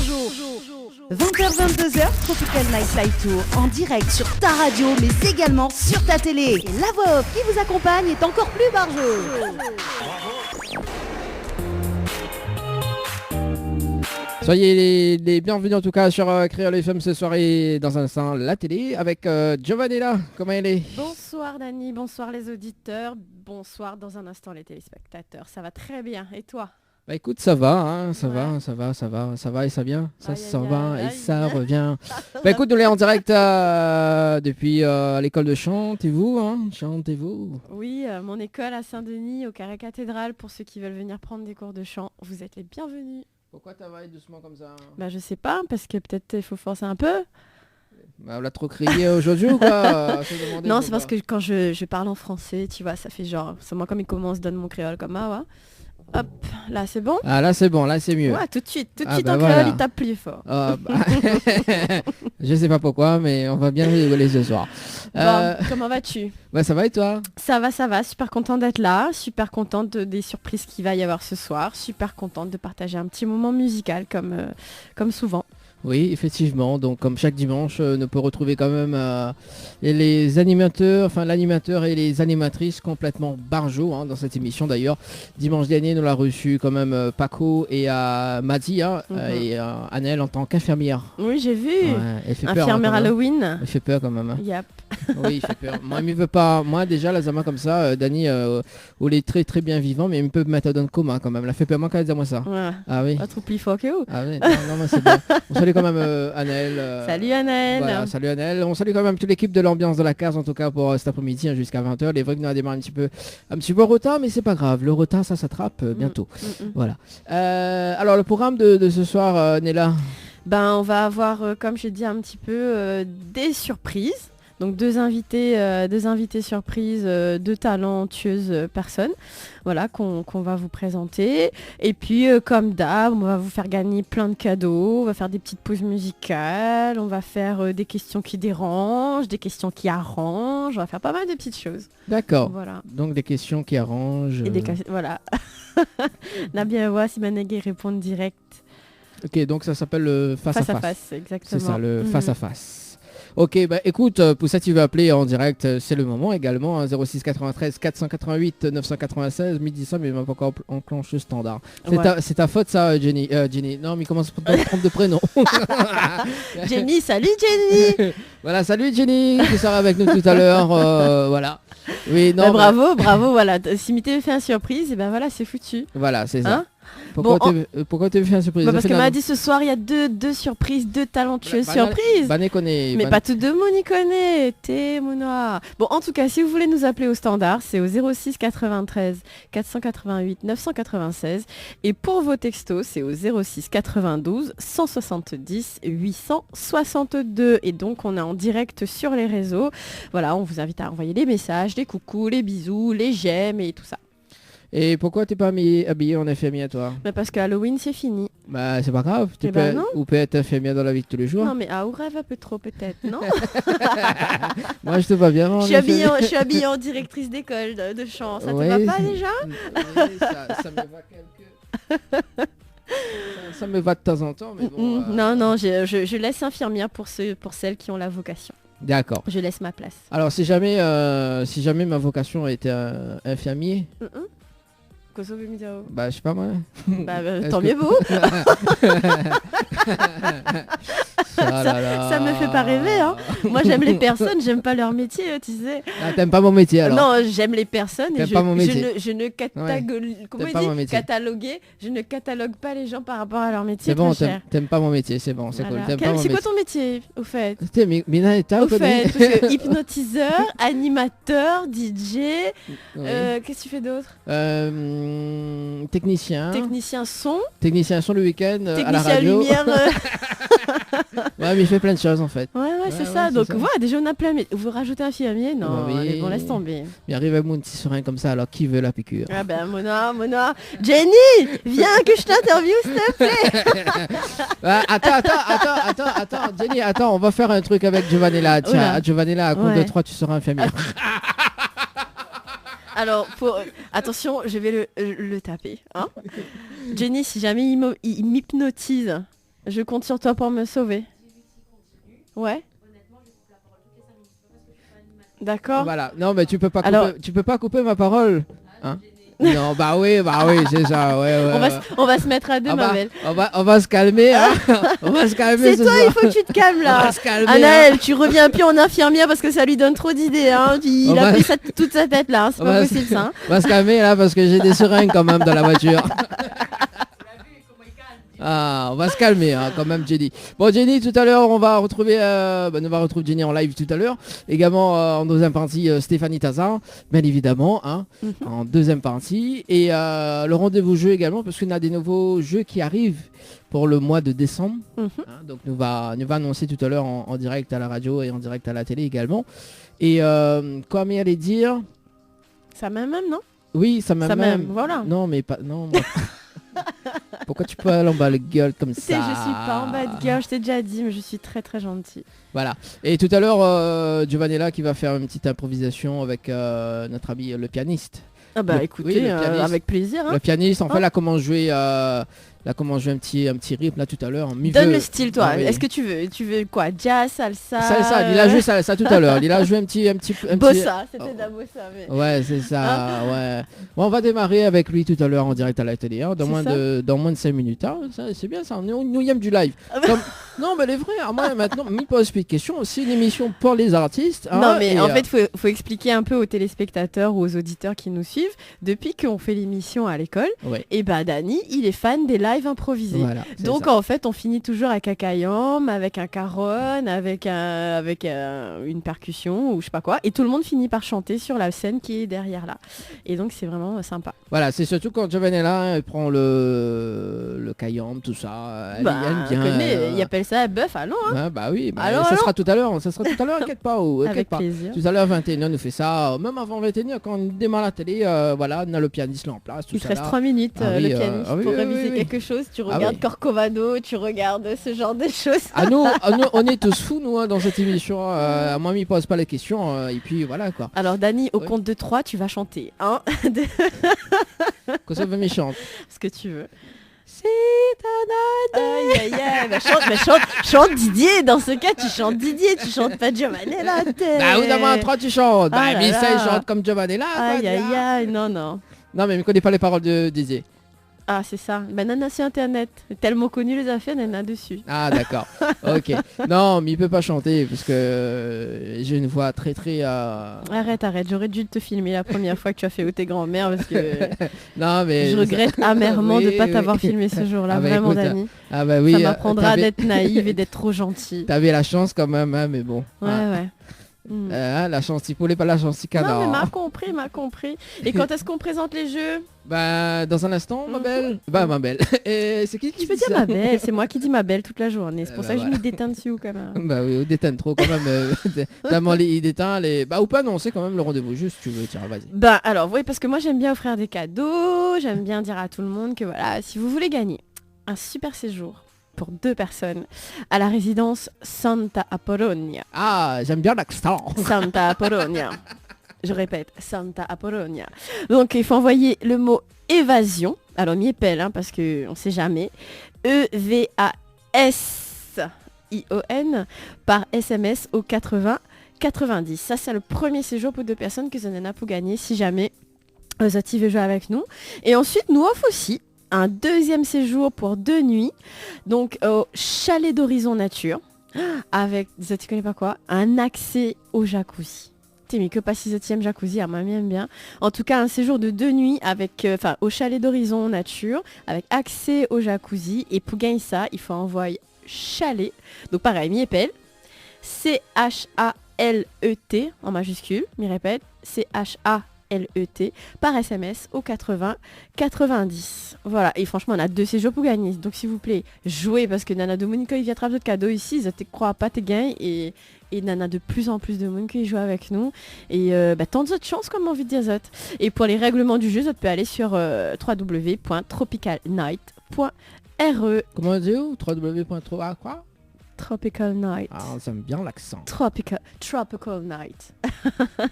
20h-22h, Tropical Nightlife Tour en direct sur ta radio mais également sur ta télé. Et la voix off qui vous accompagne est encore plus barjo. Soyez les bienvenus en tout cas sur Créole FM ce soir et dans un instant la télé avec Giovanella. Comment elle est? Bonsoir Dani, bonsoir les auditeurs, bonsoir dans un instant les téléspectateurs. Ça va très bien et toi? Bah écoute, ça va, hein, ça Ouais. va et ça vient, ça Aïe, s'en aïe, va aïe, et ça aïe. revient. Bah écoute, nous sommes en direct depuis l'école de chantez-vous, hein, chantez-vous. Oui, mon école à Saint-Denis, au Carré Cathédrale, pour ceux qui veulent venir prendre des cours de chant, vous êtes les bienvenus. Pourquoi t'as doucement comme ça? Bah je sais pas, parce que peut-être il faut forcer un peu. Bah on l'a trop crié aujourd'hui ou quoi? Non, c'est parce que quand je parle en français, tu vois, ça fait genre, c'est moi comme il commence, donne mon créole comme ça, ouais. Hop, là c'est bon. Ah là c'est bon, là c'est mieux. Ouais, tout de suite Ah, en bah, créole, voilà. il tape plus fort. Ah, bah, je sais pas pourquoi, mais on va bien rigoler ce soir. Bon, comment vas-tu? Ouais, ça va et toi? Ça va, super contente d'être là, super contente des surprises qu'il va y avoir ce soir, super contente de partager un petit moment musical comme souvent. Oui, effectivement. Donc, comme chaque dimanche, on peut retrouver quand même les animateurs, enfin l'animateur et les animatrices complètement barjots dans cette émission. D'ailleurs, dimanche dernier, nous l'a reçu quand même Paco et Madi et Annelle en tant qu'infirmière. Oui, j'ai vu. Ouais, elle fait peur. Infirmière quand même. Halloween. Elle fait peur quand même. Yep. Oui, il fait peur. Moi, il me veut pas. Moi, déjà, la Zama comme ça, Dani, où il est très très bien vivant, mais il me peut mettre dans le coma quand même. Elle fait peur moi quand elle dit moi ça. Ouais. Ah oui. Pas trop plus fort que vous. Ah oui. Non, non, c'est bien. On salue quand même Annelle. Salut Annelle. Voilà, salut Annelle. On salue quand même toute l'équipe de l'ambiance de la case en tout cas pour cet après-midi jusqu'à 20h. Les vrais que nous a démarré un petit peu en retard, mais c'est pas grave. Le retard ça s'attrape bientôt. Voilà. Alors le programme de ce soir, Nella. Ben on va avoir, comme je dis un petit peu, des surprises. Donc deux invités surprises, deux talentueuses personnes, voilà, qu'on va vous présenter. Et puis comme d'hab, on va vous faire gagner plein de cadeaux, on va faire des petites pauses musicales, on va faire des questions qui dérangent, des questions qui arrangent, on va faire pas mal de petites choses. D'accord. Voilà. Donc des questions qui arrangent. Et voilà. On a bien voir si Managé répond direct. Ok, donc ça s'appelle le face à face. Exactement. C'est ça, le face à face. Ok, bah écoute, pour ça tu veux appeler en direct, c'est le moment également, hein, 06 93 488 996, midi ça, mais il m'a pas encore enclenché le standard. C'est ta faute ça, Jenny. Non, mais commence par te tromper de prénom. Jenny, salut Jenny. Voilà, salut Jenny, qui sera avec nous tout à l'heure, voilà. Oui, non. Bravo, voilà. Si Mité fait une surprise, et ben voilà, c'est foutu. Voilà, c'est ça. Hein? Pourquoi tu fait une surprise? Parce qu'elle m'a dit ce soir, il y a deux surprises, deux talentueuses surprises. Mais pas tout le monde y connaît. T'es mon noir. Bon, en tout cas, si vous voulez nous appeler au standard, c'est au 06 93 488 996. Et pour vos textos, c'est au 06 92 170 862. Et donc, on est en direct sur les réseaux. Voilà, on vous invite à envoyer les messages, les coucous, les bisous, les j'aime et tout ça. Et pourquoi t'es pas habillé en infirmière toi? Mais parce que Halloween c'est fini. Bah c'est pas grave, tu peux être infirmière dans la vie de tous les jours. Non mais à rêve un peu trop peut-être, non? Moi je te vois bien. Je suis habillée en directrice d'école de chant, ça te va pas déjà? Oui, ça me va ça me va de temps en temps, mais bon. Non, je laisse infirmière pour celles qui ont la vocation. D'accord. Je laisse ma place. Alors si jamais ma vocation était infirmier. Bah je sais pas moi. Bah, tant mieux vous. Ça me fait pas rêver hein. Moi j'aime les personnes, j'aime pas leur métier, tu sais. Ah, t'aimes pas mon métier alors? Non, j'aime les personnes et je ne catalogue pas les gens par rapport à leur métier. C'est bon, t'aimes pas mon métier, c'est bon, c'est voilà. cool. C'est quoi ton métier au fait? Au fait, hypnotiseur, animateur, DJ, qu'est-ce que tu fais d'autre? Technicien son le week-end à la radio. Lumière. Ouais, mais il fait plein de choses en fait. Ouais, c'est ça. Donc voilà, déjà on a plein. Mais vous rajoutez infirmier? Non, allez, bon, laisse tomber. Il arrive à mon petit serein comme ça, alors qui veut la piqûre? Ah ben Mona, Jenny, viens que je t'interviewe s'il te plaît. Attends, Jenny, on va faire un truc avec Giovanella. Tiens, Giovanella, à compte de 3, tu seras infirmière. Alors, attention, je vais le taper. Hein. Jenny, si jamais il m'hypnotise, Je compte sur toi pour me sauver. Ouais. D'accord. Voilà. Non, mais tu peux pas couper ma parole. Hein? Non, bah oui, c'est ça. Ouais. On va se mettre à deux, ma belle. On va se calmer. Hein. On va se calmer. C'est toi, il faut que tu te calmes là. On va se calmer. Anaël, tu reviens plus en infirmière parce que ça lui donne trop d'idées. Hein. Il a pris toute sa tête là. Hein. C'est pas possible ça. Hein. On va se calmer là parce que j'ai des seringues quand même dans la voiture. Ah, on va se calmer hein, quand même Jenny. Bon Jenny, tout à l'heure on va retrouver Jenny en live tout à l'heure. Également en deuxième partie Stéphanie Tazar, bien évidemment, hein, en deuxième partie. Et le rendez-vous jeu également parce qu'on a des nouveaux jeux qui arrivent pour le mois de décembre. Hein, donc nous va annoncer tout à l'heure en direct à la radio et en direct à la télé également. Et comme il allait dire... Ça même, non? Oui, ça même. Voilà. Non mais pas... Non, moi... Pourquoi tu peux aller en bas de gueule comme ça? Je suis pas en bas de gueule, je t'ai déjà dit, mais je suis très très gentille. Voilà. Et tout à l'heure, Giovanni est là qui va faire une petite improvisation avec notre ami le pianiste. Ah bah écoutez, avec plaisir. Hein. Le pianiste, en fait, il a comment jouer un petit rythme là tout à l'heure. Donne le style toi. Ah, oui. Est-ce que tu veux quoi? Jazz, salsa. Salsa. Il a joué salsa tout à l'heure. Il a joué un petit bossa. C'était de la bossa. Mais... Ouais, c'est ça. Ouais. Bon, on va démarrer avec lui tout à l'heure en direct à la télé. Hein, dans moins de 5 minutes. Hein. Ça, c'est bien ça. Nous y aime du live. Non, mais les vrais. Moi maintenant, me pose plus de questions. C'est une émission pour les artistes. Hein, non, mais en fait, faut expliquer un peu aux téléspectateurs ou aux auditeurs qui nous suivent. Depuis qu'on fait l'émission à l'école, et Dany, il est fan des lives improvisés. Voilà, donc en fait, on finit toujours avec un kayam, avec un caron, avec une percussion ou je sais pas quoi, et tout le monde finit par chanter sur la scène qui est derrière là. Et donc c'est vraiment sympa. Voilà, c'est surtout quand Giovanni est là, il prend le kayam, tout ça. Il appelle ça bœuf, allons. Hein. Bah oui, ça sera tout à l'heure, inquiète pas. Avec plaisir. Tout à l'heure 21h, on nous fait ça, même avant 21h quand on démarre la télé, voilà, on a le pianiste là en place. Il te reste 3 minutes le pianiste pour réviser quelque chose. Tu regardes Corcovado, tu regardes ce genre de choses. Nous, on est tous fous nous dans cette émission. Moi, il me pose pas les questions et puis voilà quoi. Alors Dany, au compte de 3, tu vas chanter. Hein. Quand ça veut me chante. Ce que tu veux. Chante Didier. Dans ce cas, tu chantes Didier, tu chantes pas Giovanni là. Bah oui, dans 3 tu chantes. Bah Missa il chante comme Giovanni là. Aïe, non. Non mais il ne connaît pas les paroles de Didier. Ah c'est ça, Nana sur internet, tellement connu les affaires, Nana dessus. Ah d'accord, ok. Non mais il peut pas chanter parce que j'ai une voix très très... Arrête, j'aurais dû te filmer la première fois que tu as fait tes grands-mères parce que non, mais je regrette amèrement de pas t'avoir filmé ce jour-là, vraiment écoute, Dany. Ah bah oui, ça m'apprendra d'être naïve et d'être trop gentille. T'avais la chance quand même, hein, mais bon. Ouais. La chance, il voulait pas la chance, non mais m'a compris. Et quand est-ce qu'on présente les jeux? Bah dans un instant, ma belle. Bah ma belle. Et c'est qui veux dire ma belle? C'est moi qui dis ma belle toute la journée. C'est pour ça que je m'y déteins dessus quand même. Bah oui, on déteint trop quand même. Il déteint les... Bah ou pas non, c'est quand même le rendez-vous juste tu veux, tiens, vas-y. Bah alors oui, parce que moi j'aime bien offrir des cadeaux. J'aime bien dire à tout le monde que voilà, si vous voulez gagner un super séjour pour 2 personnes à la résidence Santa Apollonia. Ah, j'aime bien l'accent. Santa Apollonia. Je répète, Santa Apollonia. Donc il faut envoyer le mot évasion. Alors m'y épelle, hein, parce qu'on ne sait jamais. EVASION par SMS au 80 90. Ça c'est le premier séjour pour 2 personnes que Zenana pour gagner si jamais Zoti veut jouer avec nous. Et ensuite nous offre aussi un 2e séjour pour 2 nuits, donc au chalet d'Horizon Nature, avec, tu connais pas quoi, un accès au jacuzzi. Mais que pas 6e jacuzzi, moi j'aime bien. En tout cas, un séjour de 2 nuits avec, au chalet d'Horizon Nature, avec accès au jacuzzi. Et pour gagner ça, il faut envoyer chalet. Donc pareil, m'y épelle. CHALET en majuscule, m'y répète. CHALET par SMS au 80 90. Voilà, et franchement on a 2 séjours pour gagner. Donc s'il vous plaît, jouez parce que Nana de Monica il vient attraper de cadeaux ici, ça te croit pas tes gains et Nana de plus en plus de monde qui joue avec nous. Et tant d'autres chances comme envie de dire zot. Et pour les règlements du jeu, tu peux aller sur www.tropicalnight.re. Comment on dit où? www.quoi Tropical Night. Ah, j'aime bien l'accent. Tropical Night.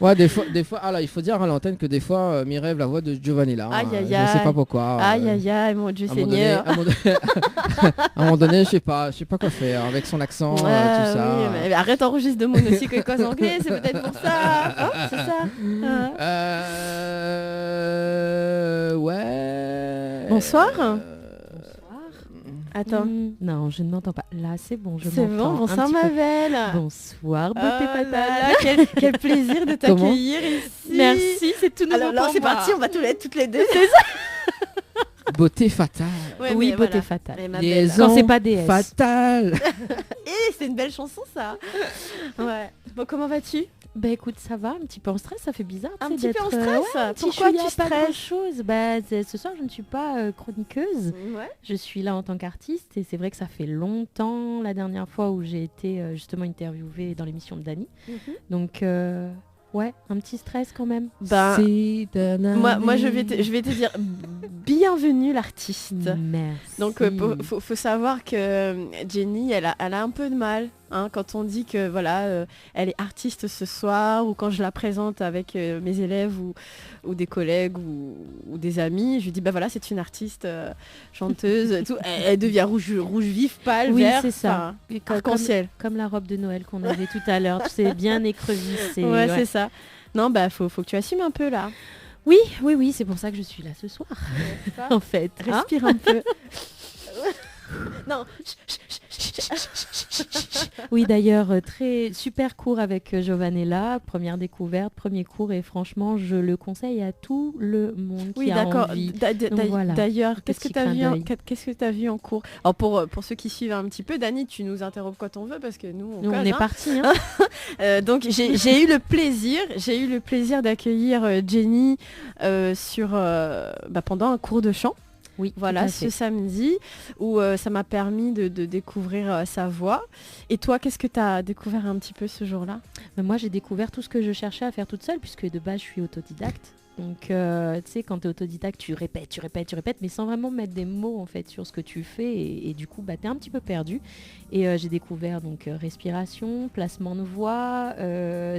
Ouais, des fois. Ah là, il faut dire à l'antenne que des fois, Mireille la voix de Giovanni là. Aïe, aïe, je sais pas pourquoi. Aïe, aïe, aïe, mon Dieu Seigneur. À un moment donné, je sais pas quoi faire avec son accent, tout ça. Oui, mais arrête d'enregistrer de mon aussi que cause anglais, c'est peut-être pour ça. Oh, c'est ça. Ouais. Bonsoir. Attends. Non, je ne m'entends pas. Là, c'est bon, je c'est m'entends. Bon, bonsoir ma belle. Bonsoir, beauté fatale. Quel plaisir de t'accueillir ici. Merci, c'est tout nouveau. Alors là, pour c'est moi. parti, on va toutes les deux. C'est ça. Beauté fatale. Ouais, oui, beauté fatale. Quand c'est pas DS. Fatale. Et c'est une belle chanson ça. Ouais. Bon, comment vas-tu? Bah écoute, ça va, un petit peu en stress, ça fait bizarre. Un petit peu en stress. Pourquoi tu stresses? Pas grand-chose. Bah, ce soir, je ne suis pas chroniqueuse. Ouais. Je suis là en tant qu'artiste et c'est vrai que ça fait longtemps la dernière fois où j'ai été justement interviewée dans l'émission de Dany. Donc ouais, un petit stress quand même. Moi je vais te dire bienvenue l'artiste. Merci. Donc faut savoir que Jenny elle a un peu de mal quand on dit que voilà elle est artiste ce soir, ou quand je la présente avec mes élèves ou des collègues ou des amis, je lui dis bah voilà, c'est une artiste chanteuse tout. Elle devient rouge vif, pâle, oui, vert, c'est ça. Arc-en-ciel. Comme la robe de Noël qu'on avait tout à l'heure, c'est bien écrevissé. Ouais, c'est ça. Non, bah faut que tu assumes un peu là. Oui, c'est pour ça que je suis là ce soir. En fait. Respire un peu. Non. Oui, d'ailleurs, très super cours avec Giovanella, première découverte, premier cours, et franchement, je le conseille à tout le monde qui a envie. Voilà. D'ailleurs, qu'est-ce que tu as vu en cours? Alors pour ceux qui suivent un petit peu, Dany, tu nous interrompes quand on veut parce que nous on est parti. Donc j'ai eu le plaisir d'accueillir Jenny pendant un cours de chant. Oui, voilà, ce samedi, où ça m'a permis de découvrir sa voix. Et toi, qu'est-ce que tu as découvert un petit peu ce jour-là? Moi, j'ai découvert tout ce que je cherchais à faire toute seule, puisque de base, je suis autodidacte. Donc, tu sais, quand tu es autodidacte, tu répètes, mais sans vraiment mettre des mots, en fait, sur ce que tu fais. Et du coup, tu es un petit peu perdu. Et j'ai découvert, donc, respiration, placement de voix,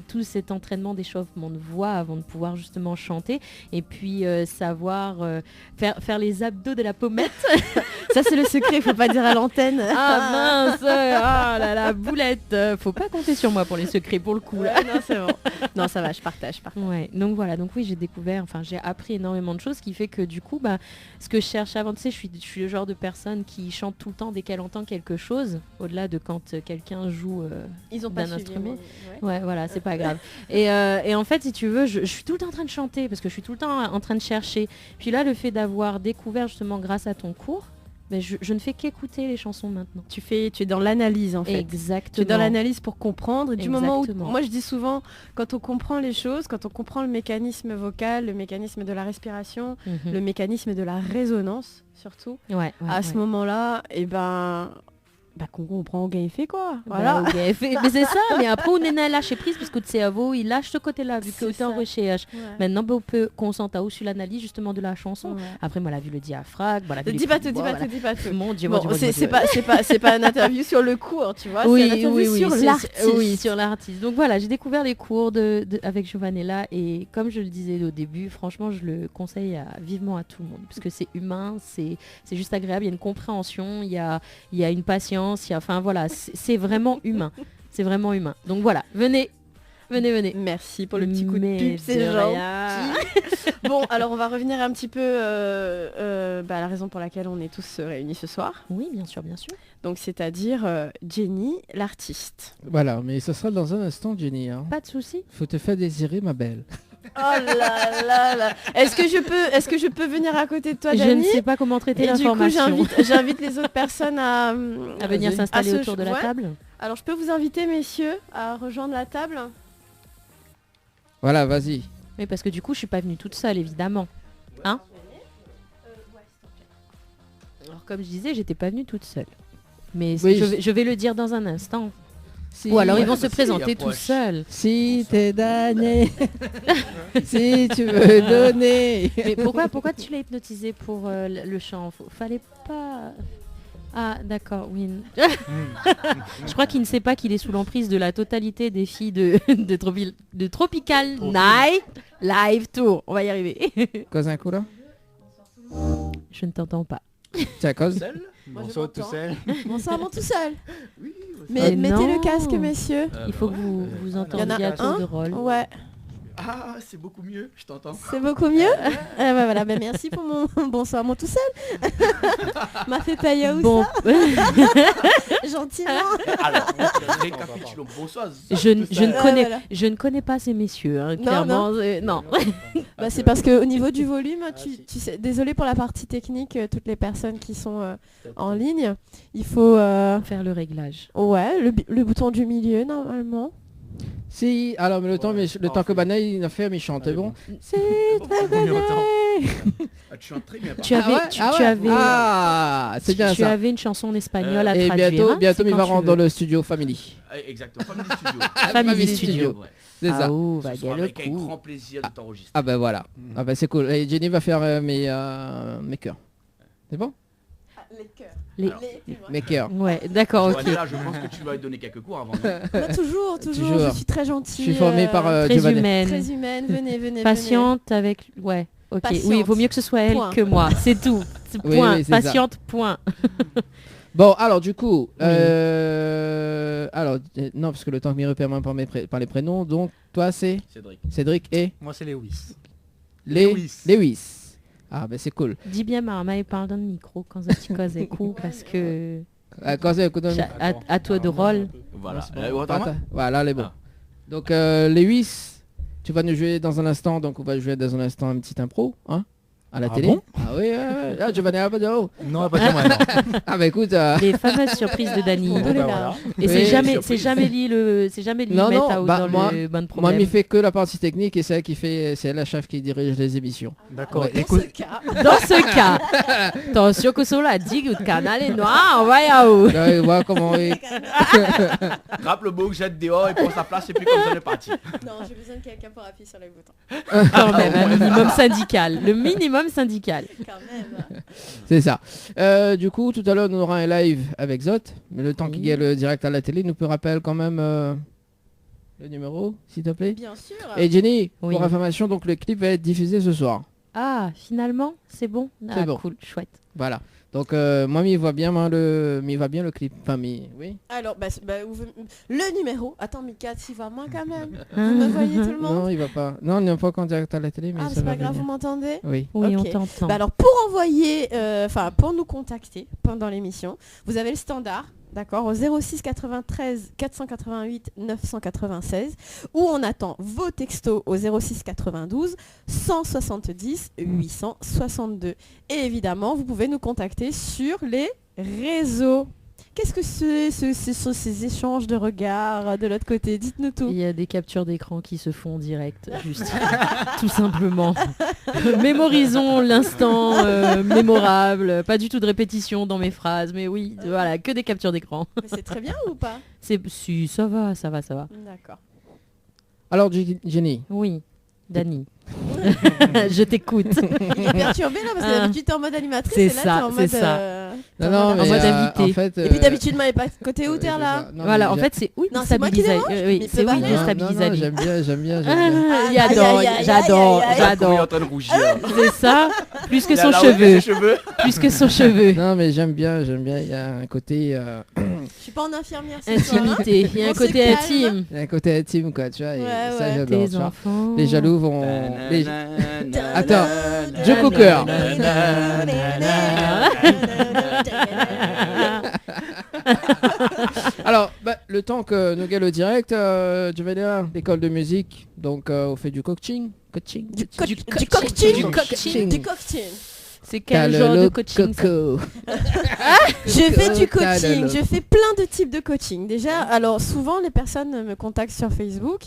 tout cet entraînement d'échauffement de voix avant de pouvoir, justement, chanter. Et puis, savoir faire les abdos de la pommette. Ça, c'est le secret, faut pas dire à l'antenne. Ah mince, la boulette. Faut pas compter sur moi pour les secrets, pour le coup. Là. Ouais, non, c'est bon. Non, ça va, je partage. Ouais, donc voilà, donc oui, j'ai appris énormément de choses, ce qui fait que du coup, ce que je cherche avant, tu sais, je suis le genre de personne qui chante tout le temps dès qu'elle entend quelque chose, au-delà de quand quelqu'un joue d'un instrument. Ouais, voilà, c'est pas grave. Et en fait, si tu veux, je suis tout le temps en train de chanter, parce que je suis tout le temps en train de chercher. Puis là, le fait d'avoir découvert justement grâce à ton cours, je ne fais qu'écouter les chansons maintenant. Tu es dans l'analyse en fait. Exactement. Tu es dans l'analyse pour comprendre. Et du moment où, moi je dis souvent, quand on comprend les choses, quand on comprend le mécanisme vocal, le mécanisme de la respiration, le mécanisme de la résonance surtout, à ce moment-là, qu'on comprend au gars fait quoi. Voilà. Mais c'est ça, mais après on est lâcher prise parce que le cerveau il lâche ce côté-là vu que tu es en recherche. Maintenant on peut concentrer sur l'analyse justement de la chanson. Après moi la vue le diaphragme, dis pas tout. Mon Dieu, c'est pas une interview sur le cours, tu vois, c'est une interview sur l'artiste. Oui, sur l'artiste. Donc voilà, j'ai découvert les cours avec Giovanella et comme je le disais au début, franchement je le conseille vivement à tout le monde parce que c'est humain, c'est juste agréable, il y a une compréhension, il y a une patience. Enfin voilà, c'est vraiment humain. C'est vraiment humain. Donc voilà, venez. Merci pour le petit coup de pub, c'est gentil. Bon, alors on va revenir un petit peu à la raison pour laquelle on est tous réunis ce soir. Oui, bien sûr. Donc c'est-à-dire Jenny, l'artiste. Voilà, mais ce sera dans un instant, Jenny. Pas de souci. Faut te faire désirer, ma belle. Oh là là. Est-ce que je peux venir à côté de toi, Dany? Je ne sais pas comment traiter l'information. Du coup, j'invite les autres personnes à venir s'installer autour de la table. Alors, je peux vous inviter, messieurs, à rejoindre la table? Voilà, vas-y. Oui, parce que du coup, je suis pas venue toute seule, évidemment. Hein? Alors, comme je disais, j'étais pas venue toute seule. Mais je vais le dire dans un instant. Ou alors ils vont se présenter tout seuls. Si t'es damné, si tu veux donner. Mais pourquoi tu l'as hypnotisé pour le chant? Fallait pas. Ah, d'accord, oui. Je crois qu'il ne sait pas qu'il est sous l'emprise de la totalité des filles de Tropical Night Live Tour. On va y arriver. Cause un coup là. Je ne t'entends pas. Tiens, cause. Bonsoir tout seul. Bonsoir mon tout seul. Oui, Mais mettez non. le casque, messieurs. Il faut que vous entendiez Il y en a à tour de rôle. Ouais. Ah, c'est beaucoup mieux, je t'entends. C'est beaucoup mieux. Voilà, merci pour mon bonsoir mon tout seul. M'a fait payer où Bon. ça gentiment. Alors, récapitulons. Bonsoir. Je ne connais pas ces messieurs, hein, clairement. Non. C'est parce qu'au niveau du volume, tu sais, désolé pour la partie technique, toutes les personnes qui sont en ligne, il faut faire le réglage. Ouais, le bouton du milieu normalement. Si, alors mais le temps que Bana il a fait, mais il chantait bon. C'est très bien. Tu chantes très bien. Tu avais, c'est bien ça. Tu avais une chanson en espagnol à et traduire. bientôt il va rentrer dans le studio Family. Exactement, Family Studio. Family Studio. Ouais. C'est ça. Avec un grand plaisir de t'enregistrer. Ah ben voilà. Ah ben c'est cool. Et Jenny va faire mes cœurs. C'est bon? Les cœurs. Mes cœurs. Ouais, d'accord, ok. Là, je pense que tu vas lui donner quelques cours avant. Toujours. Je suis très gentille. Je suis formée par très Giovanni. humaine. Très humaine. Venez. Patiente avec. Ouais. Ok. Patiente. Oui, il vaut mieux que ce soit elle que moi. C'est tout. Oui, Point. oui, c'est Patiente. Point. Bon, alors du coup, alors non parce que le temps que m'y repère même par les prénoms. Donc toi c'est Cédric et moi c'est Lewis. Lewis. Ah ben c'est cool. Dis bien Marma et parle dans le micro quand tu causes un coup parce que à toi de rôle. Voilà. Voilà les bons. Donc Lewis, tu vas nous jouer dans un instant. Donc on va jouer dans un instant un petit impro, hein, à la télé. Bon ah oui. Ah Giovanni Abado. Non, pas de moi. Non. Ah bah écoute. Les fameuses surprises de Dany. Voilà. Et c'est jamais lui non, dans le bon problème. Moi, il fait que la partie technique et c'est elle la chef qui dirige les émissions. D'accord. Ouais. Dans ce cas, attention que cela dit que le canal est noir, on va y aller. Là, il voit comment Rappe le beau que jette dehors et prend sa place et puis comme ça on est parti. Non, j'ai besoin de quelqu'un pour appuyer sur les boutons. Quand même, un minimum syndical. Le minimum syndical. Quand même. C'est ça. Du coup, tout à l'heure, on aura un live avec Zot. Mais le temps qu'il y ait le direct à la télé, nous peut rappeler quand même le numéro, s'il te plaît. Bien sûr. Et Jenny, Oui. pour information, donc le clip va être diffusé ce soir. Ah, finalement, c'est bon. C'est bon. Cool, chouette. Voilà. Donc moi, il va bien le clip. Enfin, oui. Alors, le numéro. Attends, Mika, tu vas moins quand même. Vous me voyez tout le monde? Non, il va pas. Non, on n'est pas en direct à la télé, mais Ah, ça c'est va pas grave, venir. vous m'entendez? Oui. Oui, Ok. on t'entend. Alors, pour envoyer, pour nous contacter pendant l'émission, vous avez le standard. D'accord, au 06 93 488 996 où on attend vos textos au 06 92 170 862. Et évidemment, vous pouvez nous contacter sur les réseaux. Qu'est-ce que c'est ces échanges de regards de l'autre côté? Dites-nous tout. Il y a des captures d'écran qui se font en direct, juste tout simplement. Mémorisons l'instant mémorable, pas du tout de répétition dans mes phrases, mais oui, voilà, que des captures d'écran. Mais c'est très bien ou pas? Si, ça va. D'accord. Alors, Jenny. Oui, Dany. Je t'écoute. Il est perturbé là parce que d'habitude t'es en mode animatrice C'est et là ça, t'es en c'est mode... ça. Non, mais en mode invité. En fait, Et puis d'habitude, moi, pas côté où t'es c'est là. ça. Non, Voilà, mais en fait, c'est oui, Non, c'est moi qui stabiliser. dérange, Oui, mais c'est oui, c'est de pas stabiliser. Non, j'aime bien. Il adore, j'adore. Il est en train de rougir. C'est ça, plus que Il a son la hauteur des cheveu. Plus que son cheveu. Non, mais j'aime bien. Il y a un côté, Je suis pas en infirmière ce soir. hein. Intimité, il y a un On se côté calme. intime. il y a un côté intime, quoi, tu vois. Et Ouais, ça, ouais. j'adore. Tes tu vois. enfants. Les jaloux vont. Attends, Attends, Joe Cooker. Alors, le temps que nous gagne le direct, je vais dire l'école de musique. Donc, on fait du coaching. Du coaching. Du Du coaching. C'est quel genre de coaching ça? Je fais du T'as coaching, le- je fais plein de types de coaching. Déjà, alors souvent les personnes me contactent sur Facebook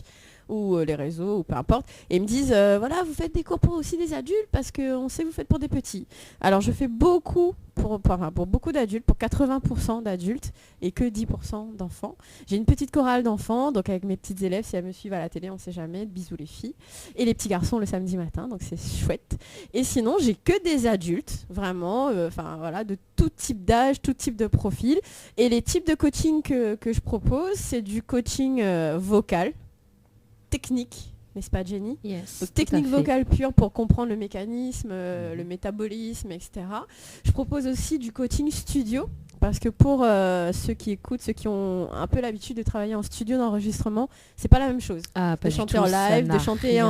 ou les réseaux, ou peu importe, et ils me disent, voilà, vous faites des cours pour aussi des adultes, parce qu'on sait que vous faites pour des petits. Alors je fais beaucoup pour beaucoup d'adultes, pour 80% d'adultes et que 10% d'enfants. J'ai une petite chorale d'enfants, donc avec mes petites élèves, si elles me suivent à la télé, on ne sait jamais, bisous les filles. Et les petits garçons le samedi matin, donc c'est chouette. Et sinon, j'ai que des adultes, vraiment, de tout type d'âge, tout type de profil. Et les types de coaching que je propose, c'est du coaching vocal, technique, n'est-ce pas Jenny? Yes, donc, technique vocale pure pour comprendre le mécanisme, le métabolisme, etc. Je propose aussi du coaching studio, parce que pour ceux qui écoutent, ceux qui ont un peu l'habitude de travailler en studio d'enregistrement, c'est pas la même chose. De chanter en live, de chanter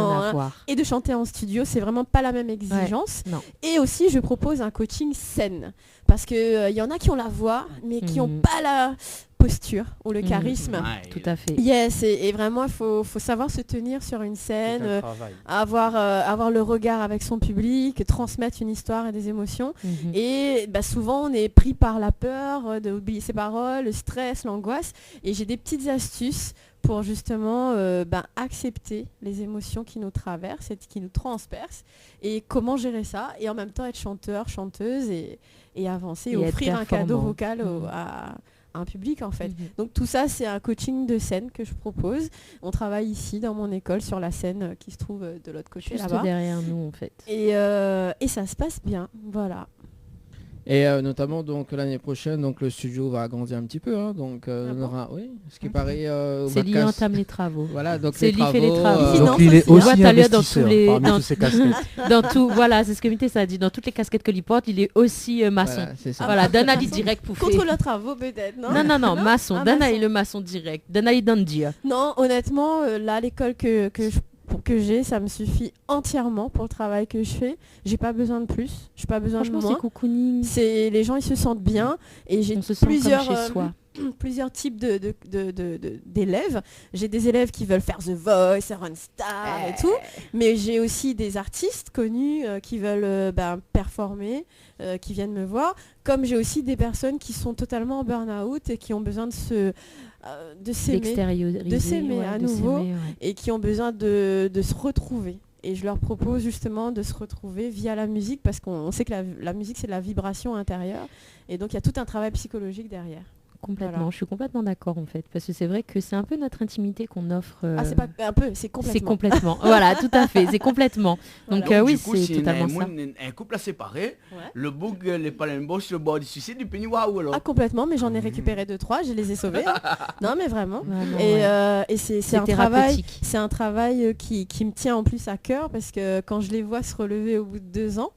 et de chanter en studio, c'est vraiment pas la même exigence. Ouais, et aussi, je propose un coaching scène, parce que y en a qui ont la voix, mais qui n'ont pas la posture ou le charisme. Tout à fait. Yes, et vraiment, il faut savoir se tenir sur une scène, avoir le regard avec son public, transmettre une histoire et des émotions. Et souvent, on est pris par la peur d'oublier ses paroles, le stress, l'angoisse. Et j'ai des petites astuces pour justement accepter les émotions qui nous traversent et qui nous transpercent. Et comment gérer ça. Et en même temps, être chanteur, chanteuse et avancer, et offrir un cadeau vocal à un public en fait. Donc tout ça, c'est un coaching de scène que je propose. On travaille ici dans mon école sur la scène qui se trouve de l'autre côté là-bas. Juste derrière nous en fait. Et ça se passe bien, voilà. Et notamment donc l'année prochaine, donc le studio va agrandir un petit peu, hein, donc on aura, oui, ce qui paraît. C'est lui entame les travaux. Voilà, donc c'est les travaux. Fait les travaux. Donc il est aussi investisseur dans tous les, parmi tous ces casquettes. Dans tout, voilà, c'est ce que Mité ça a dit. Dans toutes les casquettes que lui porte, il est aussi maçon. Voilà, c'est ça. Voilà, Dana dit direct pour faire. Contrôleur travaux peut-être, non? Non, maçon. Dana est le maçon direct. Dana est dans Dieu. Non, honnêtement, là l'école que j'ai, ça me suffit entièrement pour le travail que je fais. J'ai pas besoin de plus, j'ai pas besoin de moins. C'est cocooning. Les gens ils se sentent bien et j'ai plusieurs types d'élèves. J'ai des élèves qui veulent faire The Voice, Run Star et tout, mais j'ai aussi des artistes connus qui veulent performer, qui viennent me voir, comme j'ai aussi des personnes qui sont totalement en burn-out et qui ont besoin de s'aimer à nouveau et qui ont besoin de se retrouver. Et je leur propose justement de se retrouver via la musique, parce qu'on sait que la musique c'est de la vibration intérieure, et donc il y a tout un travail psychologique derrière. Complètement, voilà. Je suis complètement d'accord en fait, parce que c'est vrai que c'est un peu notre intimité qu'on offre. C'est pas un peu, c'est complètement. C'est complètement, voilà, tout à fait, c'est complètement. Donc oui, c'est totalement ça. Un couple à séparer, le bug, les palembos, le bord du suicide, du penny waouh alors. Ah complètement, mais j'en ai récupéré 2-3, je les ai sauvés. Non mais vraiment. Et c'est un travail qui me tient en plus à cœur, parce que quand je les vois se relever au bout de 2 ans.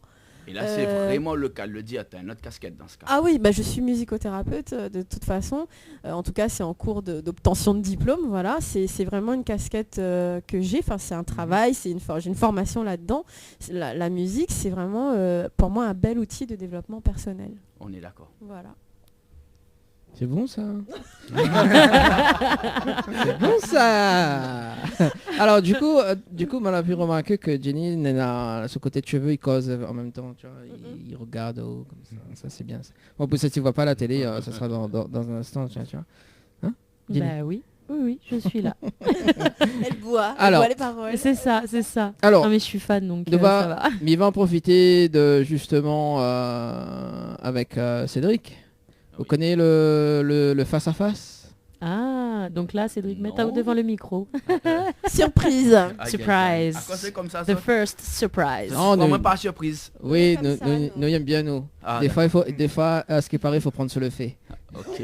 Et là, c'est vraiment le cas, le dire, tu as une autre casquette dans ce cas. Ah oui, je suis musicothérapeute de toute façon. En tout cas, c'est en cours d'obtention de diplôme. Voilà, c'est vraiment une casquette que j'ai. Enfin, c'est un travail, j'ai une formation là-dedans. La musique, c'est vraiment pour moi un bel outil de développement personnel. On est d'accord. Voilà. C'est bon ça. C'est bon ça. Alors du coup, on a pu remarquer que Jenny, ce côté de cheveux, il cause en même temps, tu vois, il regarde comme ça. Ça c'est bien. Bon, pour ceux qui ne voient pas la télé, ça sera dans un instant, tu vois. Hein, Jenny? Oui, je suis là. Elle boit les paroles. C'est ça. Alors, non mais je suis fan, donc ça va. Mais il va en profiter de justement avec Cédric. Vous connaissez le face-à-face? Ah, donc là, Cédric, mets-toi devant le micro. Surprise. Surprise. À quoi c'est comme ça? The first surprise. Non, moi pas surprise. Oui, nous aimons bien nous. Ah, des fois, à ce qui paraît, il faut prendre sur le fait. Ok.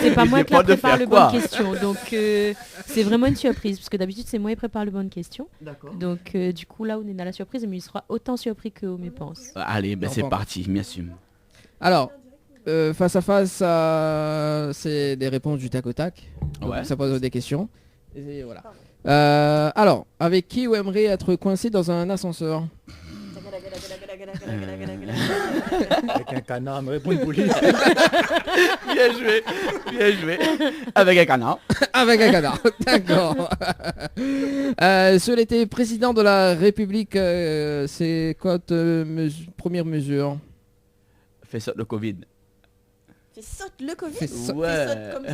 C'est pas moi qui prépare les bonnes questions, donc c'est vraiment une surprise, parce que d'habitude c'est moi qui prépare les bonnes questions. D'accord. Donc du coup là on est dans la surprise, mais il sera autant surpris que mes pense. Allez, c'est parti, m'assume. Alors, face à face, c'est des réponses du tac au tac. Donc, ça pose des questions. Et voilà. Alors, avec qui vous aimeriez être coincé dans un ascenseur? Avec un canard, me répond pour lui. Bien joué. Avec un canard. Avec un canard, d'accord. Si on était président de la République, c'est quoi ta première mesure? Fais sortir le Covid. Fais saute le Covid. Fais saute. Ouais. Fais saute comme ça.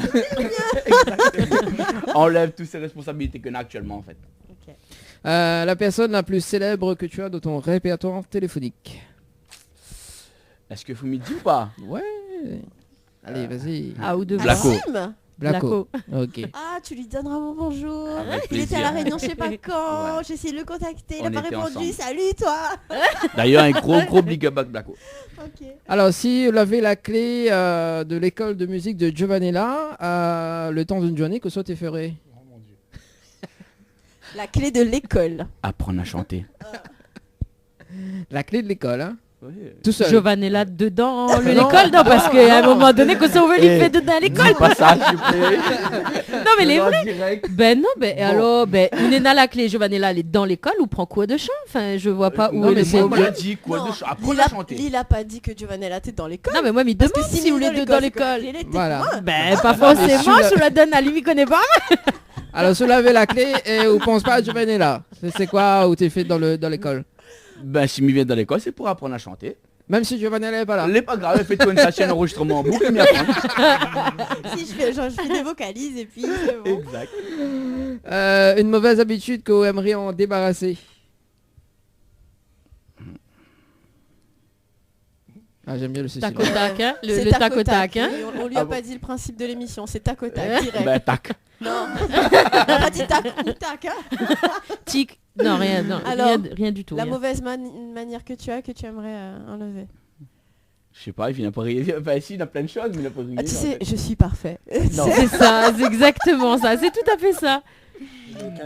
Exactement. Enlève toutes ces responsabilités qu'on a actuellement en fait. Ok. La personne la plus célèbre que tu as de ton répertoire téléphonique. Est-ce qu'il faut m'y dire ou pas? Ouais. Allez, vas-y. Ah, ou de Blacko. Maxime. Blacko. Ok. Ah, tu lui donneras mon bonjour. Avec Il était à plaisir. la réunion, je sais pas quand. Ouais. J'ai essayé de le contacter, il On a pas était répondu. ensemble. Salut toi. D'ailleurs, un gros big up à Blacko. Ok. Alors, si vous avez la clé de l'école de musique de Giovanella, le temps d'une journée, que soit tu ferais? La clé de l'école. Apprendre à chanter. La clé de l'école, hein? Oui. Tout seul. Giovanella dedans l'école, non, parce qu'à un moment donné, que ça ouvre lui fait dedans l'école. Dis pas ça, s'il te plaît. Non, mais les vrais. Direct. Ben non, ben Bon. alors, ben, on est dans la clé, Giovanella, elle est dans l'école ou prend quoi de chant? Enfin, je vois pas où Non, est mais le moi, on problème. l'a dit quoi de chant. Apprendre Lila, à chanter. Lila a pas dit que Giovanella était dans l'école. Non, mais moi, il Parce demande que si vous les deux dans l'école. Voilà. Ben, pas forcément, je la donne à lui, il connaît pas. Alors, si vous avez la clé et vous pense pas à Giovanella, c'est quoi où t'es fait dans l'école? Ben, si m'y vient dans l'école, c'est pour apprendre à chanter. Même si Giovanella n'est pas là. Elle n'est pas grave, fais-toi une station d'enregistrement en boucle et m'y apprendre. Si je fais des vocalises et puis c'est bon. Exact. Une mauvaise habitude que vous aimeriez en débarrasser. Ah, j'aime bien le ceci. Tac au tac, hein. C'est Le tac au tac, hein. Et on lui a pas dit le principe de l'émission, c'est tac au tac, direct. Ben, tac. Non, on a pas dit tac ou tac. Hein. Tic. Non, rien, non, Alors, rien du tout. La rien. mauvaise manière que tu aimerais enlever. Je sais pas, il vient pas rire. Enfin, si, il a plein de choses, mais il a pas rire. Ah, tu sais, je suis parfait. Non. C'est ça, c'est exactement ça, c'est tout à fait ça.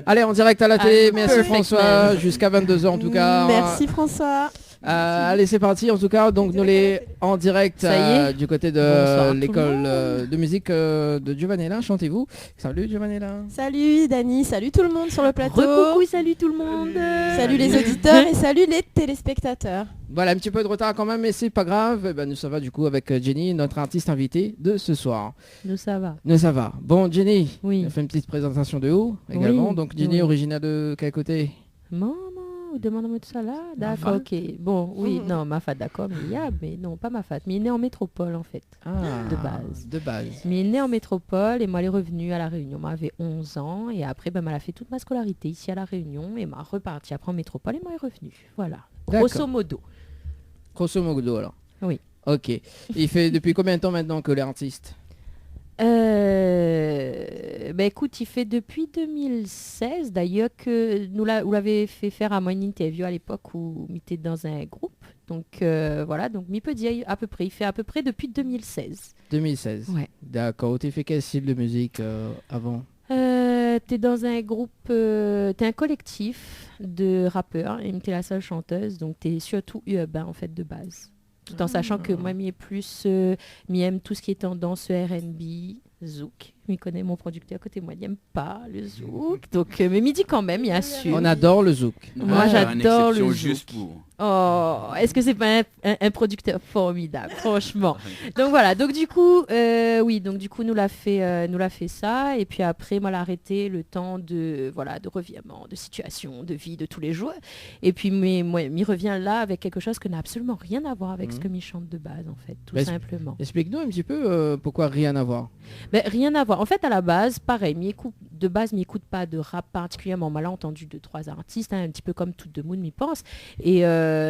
Allez, en direct à la télé. Merci perfect François. man. Jusqu'à 22h en tout cas. Merci François. Allez, c'est parti. En tout cas, donc nous les en direct Ça y est. du côté Bonsoir de tout le l'école de musique de Giovanella. Chantez-vous. Salut Giovanella. Salut Dani, salut tout le monde sur le plateau. Recoucou, salut tout le monde. Salut les auditeurs et salut les téléspectateurs. Voilà, un petit peu de retard quand même, mais c'est pas grave. Ben, nous ça va du coup avec Jenny, notre artiste invitée de ce soir. Nous ça va. Nous ça va. Bon Jenny, Oui. on fait une petite présentation de haut également. Oui, Donc Jenny, oui. originaire de quel côté? Maman, demande-moi de ça là. D'accord, ok. Bon, oui, Mhm. non, ma fat, d'accord, mais il y a, mais non, pas ma fat. Mais il est né en métropole en fait. Ah, De base. De base. Mais il est né en métropole et moi, elle est revenue à La Réunion. Moi, j'avais 11 ans et après, ben, elle a fait toute ma scolarité ici à La Réunion et m'a reparti après en métropole et moi, elle est revenue. Voilà. D'accord. Grosso modo. Grosso modo alors. Oui. Ok. Il fait depuis combien de temps maintenant que les artistes? Ben écoute, il fait depuis 2016 d'ailleurs que vous l'avez fait faire à moi une interview à l'époque où il était dans un groupe. Donc voilà, donc il peut dire à peu près, il fait à peu près depuis 2016. 2016. Ouais. D'accord. Tu fais quel style de musique avant? T'es dans un groupe, t'es un collectif de rappeurs et t'es la seule chanteuse, donc t'es surtout urbain en fait de base. Tout en sachant que moi, m'y est plus, m'y aime tout ce qui est tendance R&B, zouk. Il connaît mon producteur à côté de moi, il n'aime pas le zouk. Donc, mais il dit quand même, bien sûr. On adore le zouk. Moi, j'adore le zouk. juste pour. Oh, est-ce que c'est pas un producteur formidable, franchement. Donc voilà, donc du coup, oui, donc du coup, nous l'a fait ça, et puis après, moi, l'a arrêté le temps de, voilà, de revirement, de situation, de vie de tous les jours, et puis, moi, il revient là avec quelque chose qui n'a absolument rien à voir avec ce que m'y chante de base, en fait, tout simplement. Explique-nous un petit peu pourquoi rien à voir. Ben, rien à voir. En fait, à la base, pareil, de base, m'y écoute pas de rap particulièrement. Moi, là, entendu 2-3 artistes, hein, un petit peu comme Tout de Moon m'y pense. Et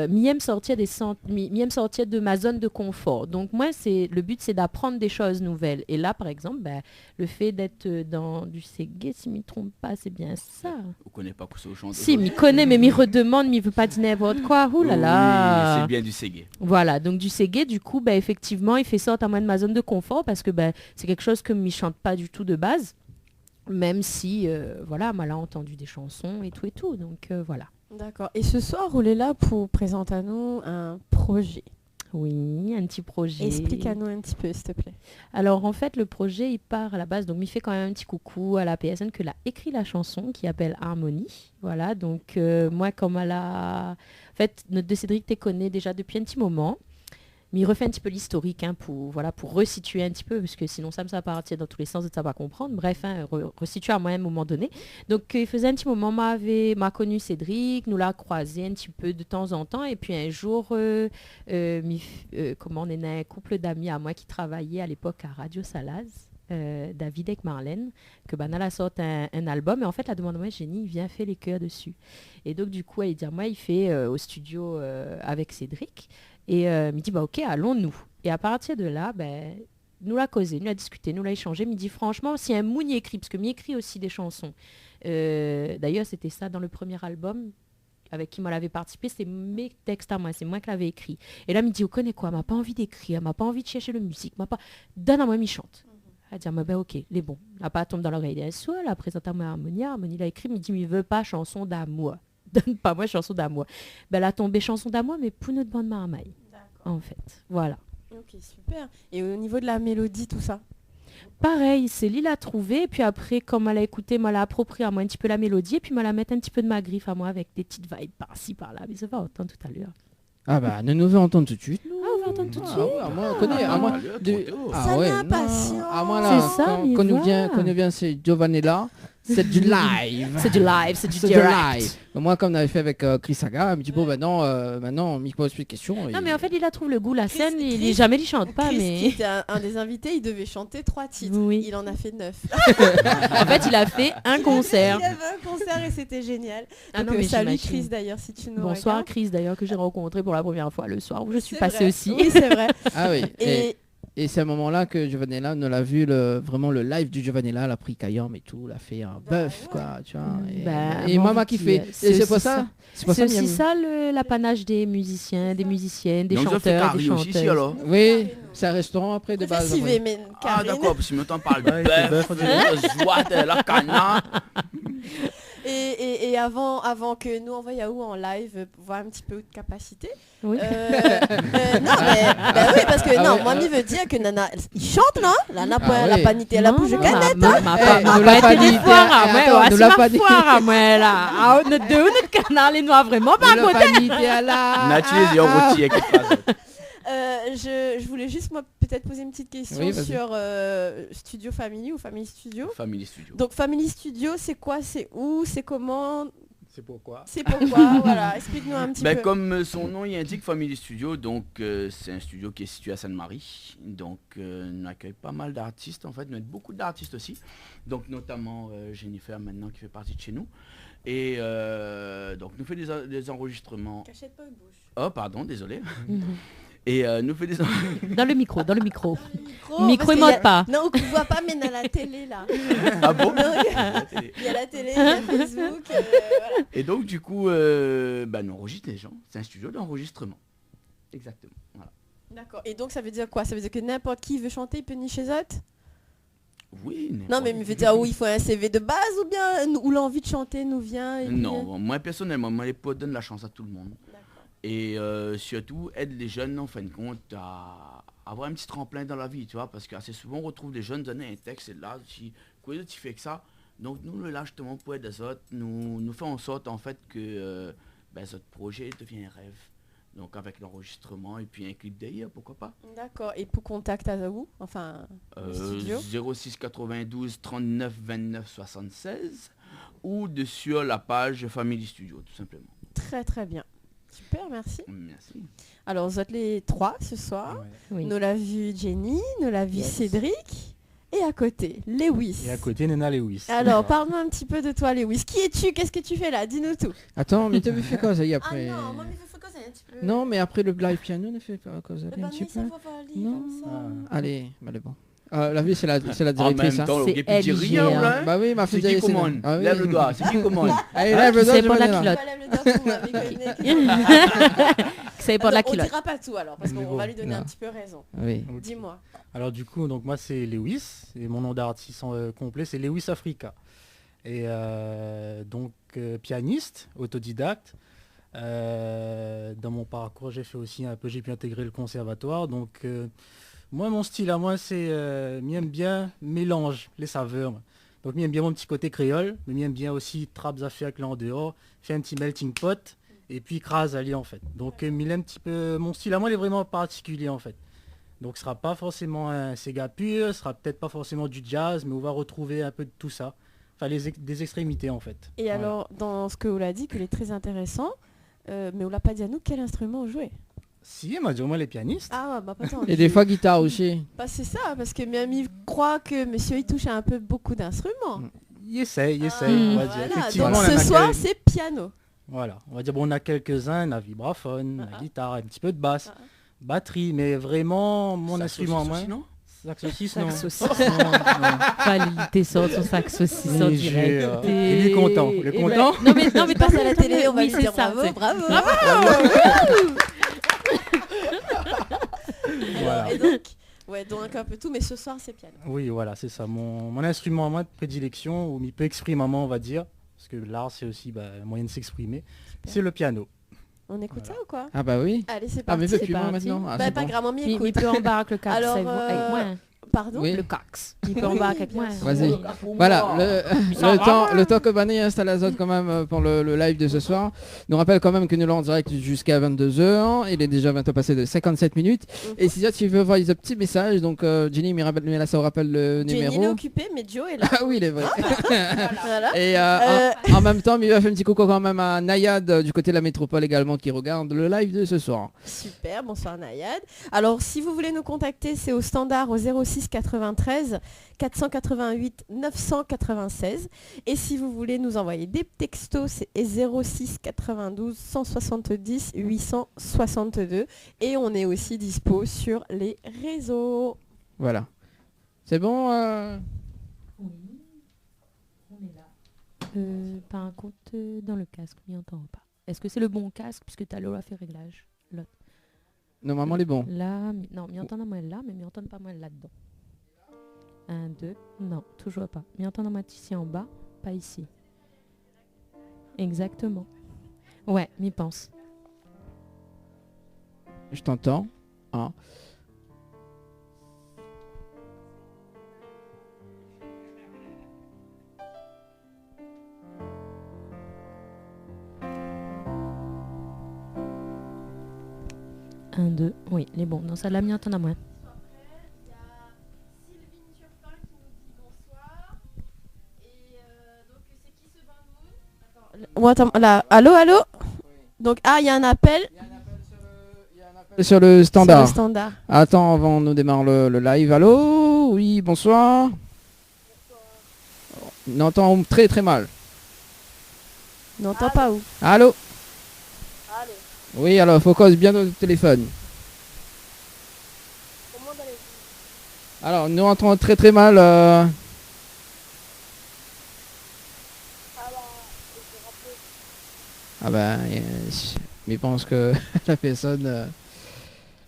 m'y aime sortir de ma zone de confort. Donc, moi, le but, c'est d'apprendre des choses nouvelles. Et là, par exemple, ben, le fait d'être dans du Ségué, si je ne me trompe pas, c'est bien ça. On connaît pas ce chante. Si, m'y connaît, mais m'y redemande, m'y veut pas dire n'importe quoi. Ouh là là. Oui, c'est bien du Ségué. Voilà, donc du Ségué, du coup, ben, effectivement, il fait sortir à moi de ma zone de confort parce que ben, c'est quelque chose que je ne chante pas du tout de base, même si, voilà, moi, là, entendu des chansons et tout, donc voilà. D'accord. Et ce soir, on est là pour présenter à nous un projet. Oui, un petit projet. Explique-nous un petit peu, s'il te plaît. Alors, en fait, le projet, il part à la base, donc il fait quand même un petit coucou à la PSN que l'a écrit la chanson qui appelle Harmonie. Voilà, donc moi, comme elle a... En fait, notre de Cédric te connaît déjà depuis un petit moment. Mais il refait un petit peu l'historique pour resituer un petit peu, parce que sinon ça va partir dans tous les sens de ça va comprendre. Bref, resituer à moi à un moment donné. Donc il faisait un petit moment, m'a connu Cédric, nous l'a croisé un petit peu de temps en temps. Et puis un jour, on est un couple d'amis à moi qui travaillait à l'époque à Radio Salaz. David et Marlène, que Banal a sorti un album, et en fait la demande moi Génie, il vient faire les chœurs dessus. Et donc du coup il dit moi il fait au studio avec Cédric, et il me dit ok allons-nous. Et à partir de là nous l'a causé, nous l'a discuté, nous l'a échangé. Il me dit franchement si un mouni écrit, parce que m'y écrit aussi des chansons, d'ailleurs c'était ça dans le premier album avec qui moi l'avait participé, c'est mes textes à moi, c'est moi qui l'avais écrit. Et là il me dit, connais quoi, m'a pas envie d'écrire, m'a pas envie de chercher de musique, donne à moi, m'y chante. Elle dit, ok, les bons. Elle pas tombe dans l'oreille d'un soir, elle présente à moi Harmonia. Harmonie l'a écrit, mais il dit, mais il veut pas chanson d'amour. Donne pas moi chanson d'amour. Elle a tombé chanson d'amour, mais pour notre bande marmaille. En fait, voilà. Ok, super. Et au niveau de la mélodie, tout ça? Pareil, c'est lui l'a trouvé, et puis après, comme elle a écouté, elle a approprié à moi un petit peu la mélodie, et puis elle a mis un petit peu de ma griffe à moi avec des petites vibes par-ci, par-là. Mais ça va entendre tout à l'heure. Ah bah, nous veut entendre tout de suite. On va entendre tout de suite. Moi, on connaît. Quand nous vient, c'est Giovanella. C'est du live. C'est du direct. Moi, comme on avait fait avec Chris Saga, il me dit maintenant, on me pose plus de questions. Non, mais en fait, il a trouvé le goût, la scène, il jamais il chante pas. Chris, mais qui était un des invités, il devait chanter 3 titres. Oui. Il en a fait 9. En fait, il a fait un concert. Il avait un concert et c'était génial. Donc, mais salut Chris d'ailleurs, si tu nous Bonsoir regardes. Chris d'ailleurs, que j'ai rencontré pour la première fois le soir où je suis passée vrai. aussi. Oui, c'est vrai. Ah oui. Et c'est à un moment-là que Giovanella nous l'a vu vraiment le live du Giovanella, elle a pris Kayam et tout, l'a fait un bœuf quoi, tu vois. Et moi m'a kiffé. C'est pas ça. C'est aussi ça l'apanage des musiciens, des musiciennes, des chanteurs, des chanteuses. Ici, alors. Oui, c'est un restaurant après de base. Ah d'accord, parce que maintenant on parle de bœuf, joie de la cana. Et avant que nous envoie Yahoo en live pour voir un petit peu de capacité. Oui. Non mais oui parce que non, moi il veut dire que Nana il chante là, Nana la panité la bouche canette. Ma panité foire à moi, c'est ma foire à moi là. Ah notre canal les noirs vraiment pas côté. La panité à la. Naturel et routier qui passe. Je voulais juste moi peut-être poser une petite question sur Studio Family ou Family Studio. Family Studio. Donc Family Studio, c'est quoi, c'est où, c'est comment? C'est pourquoi. Voilà, explique-nous un petit peu. Comme son nom y indique, Family Studio, donc c'est un studio qui est situé à Sainte-Marie. Donc on accueille pas mal d'artistes en fait, nous avons beaucoup d'artistes aussi. Donc notamment Jennifer maintenant qui fait partie de chez nous. Et donc nous fait des enregistrements. Cachette pas une bouche. Oh pardon, désolé. Et nous fait des dans le micro. Micro et mode pas. Non, on ne voit pas, mais dans la télé là. Ah bon? Il y a la télé, il y a Facebook. Voilà. Et donc du coup, nous enregistre les gens. C'est un studio d'enregistrement. Exactement. Voilà. D'accord. Et donc ça veut dire quoi? Ça veut dire que n'importe qui veut chanter, il peut venir chez eux? Oui. Non, mais il veut dire où il faut un CV de base ou bien où l'envie de chanter nous vient et Non, moi personnellement, moi les potes donnent la chance à tout le monde. Et surtout, aide les jeunes, en fin de compte, à avoir un petit tremplin dans la vie, tu vois, parce qu'assez souvent, on retrouve des jeunes donner un texte, et là, quoi tu fais que ça? Donc, nous, là, justement, pour aider les autres, nous faisons en sorte, en fait, que notre projet devient un rêve. Donc, avec l'enregistrement et puis un clip d'ailleurs, pourquoi pas? D'accord. Et pour contact à où? Enfin, studio 06 92 39 29 76 ou sur la page Family Studio, tout simplement. Très, très bien. Super, merci. Merci. Alors, vous êtes les 3 ce soir. Ouais. Oui. Nous l'a vu Jenny, nous l'a vu Cédric. Et à côté, Lewis. Et à côté, Nena Lewis. Alors, parle-nous un petit peu de toi, Lewis. Qui es-tu? Qu'est-ce que tu fais là? Dis-nous tout. Attends, mais tu avais fait quoi ça y après? Ah non, moi, il faut causer un petit peu. Non, mais après le live piano, ne fait pas quoi ça un petit peu. Non. Allez, bon. La vie, c'est la directrice. En même temps, c'est elle, rien, Bah oui, ma c'est fille qui commande. Ah, oui. Lève le doigt, c'est qui commande. Allez, lève le doigt. C'est pour la culotte. C'est pour la On culotte. dira pas tout alors, parce qu'on va lui donner un petit peu raison. Oui. Okay. Dis-moi. Alors du coup, donc moi c'est Lewis, et mon nom d'artiste complet c'est Lewis Africa. Et donc pianiste, autodidacte. Dans mon parcours, j'ai fait aussi j'ai pu intégrer le conservatoire. Donc moi, mon style à moi, c'est m'aime bien mélange les saveurs. Donc m'aime bien mon petit côté créole, mais m'aime bien aussi trappes à faire avec là en dehors, faire un petit melting pot et puis Krasali en fait. Donc il est un petit peu, mon style à moi il est vraiment particulier en fait. Donc ce sera pas forcément un Sega pur, ce sera peut-être pas forcément du jazz, mais on va retrouver un peu de tout ça. Enfin des extrémités en fait. Et voilà. Alors dans ce que vous l'a dit, qu'il est très intéressant, mais on l'a pas dit à nous quel instrument vous jouez. Si, moi, au moins les pianistes. Ah, bah pas tant. Et des fois guitare aussi. Bah c'est ça, parce que Miami croit que monsieur il touche un peu beaucoup d'instruments. Il essaye, on va dire. Effectivement, donc ce soir, c'est piano. Voilà, on va dire, bon, on a quelques-uns, la vibraphone, la guitare, un petit peu de basse, batterie, mais vraiment, mon instrument à moi... Saxo 6, non. T'es sorti son saxo 6 en direct. Il est content. Il est content. Non mais passe à la télé, on va lui dire bravo. Voilà. Et donc un peu tout, mais ce soir c'est piano. Oui, voilà, c'est ça. Mon instrument à moi de prédilection, où il peut exprimer maman, on va dire, parce que l'art c'est aussi un moyen de s'exprimer, c'est le piano. On écoute ça ou quoi? Ah bah oui. Allez, c'est parti. Ah mais plus maintenant. Pas grand mamie écoute. Il peut embarquer le cax. Alors, pardon, oui. Le cax. Il peut embarquer avec moi. Vas-y. Voilà, le temps que Bani installe la zone quand même pour le live de ce soir. Nous rappelle quand même que nous l'avons en direct jusqu'à 22h. Il est déjà bientôt passé de 57 minutes. Et si tu veux voir les petits messages, donc Jenny, mais là ça vous rappelle le numéro. Jenny est occupée, mais Joe est là. Ah oui, il est vrai. Voilà. Et en même temps, il va faire un petit coucou quand même à Nayad du côté de la métropole également qui regarde le live de ce soir. Super, bonsoir Nayad. Alors si vous voulez nous contacter, c'est au standard au 06 93 488 996. Et si vous voulez nous envoyer des textos, c'est 06 92 170 862. Et on est aussi dispo sur les réseaux. Voilà. C'est bon Oui. On est là. Par contre, dans le casque, on n'y entend pas. Est-ce que c'est le bon casque puisque tu as l'eau à faire réglage? Normalement, les bons. Là, non, m'y entend moi là, mais m'y entend pas moi là-dedans. 1, 2, non, toujours pas. M'y entend moi ici en bas, pas ici. Exactement. Ouais, m'y pense. Je t'entends. Ah. Un, 2, oui, les bons. Non, ça l'a mis en temps à moi. Attends, là, allô. Donc il y a un appel. Sur le standard. standard. Attends, avant nous démarre le live. Allô? Oui, bonsoir. On entend très très mal. On n'entend pas où? Allô? Oui, alors focus bien au téléphone. Alors, nous entendons très très mal. Ah ben, mais je pense que la personne...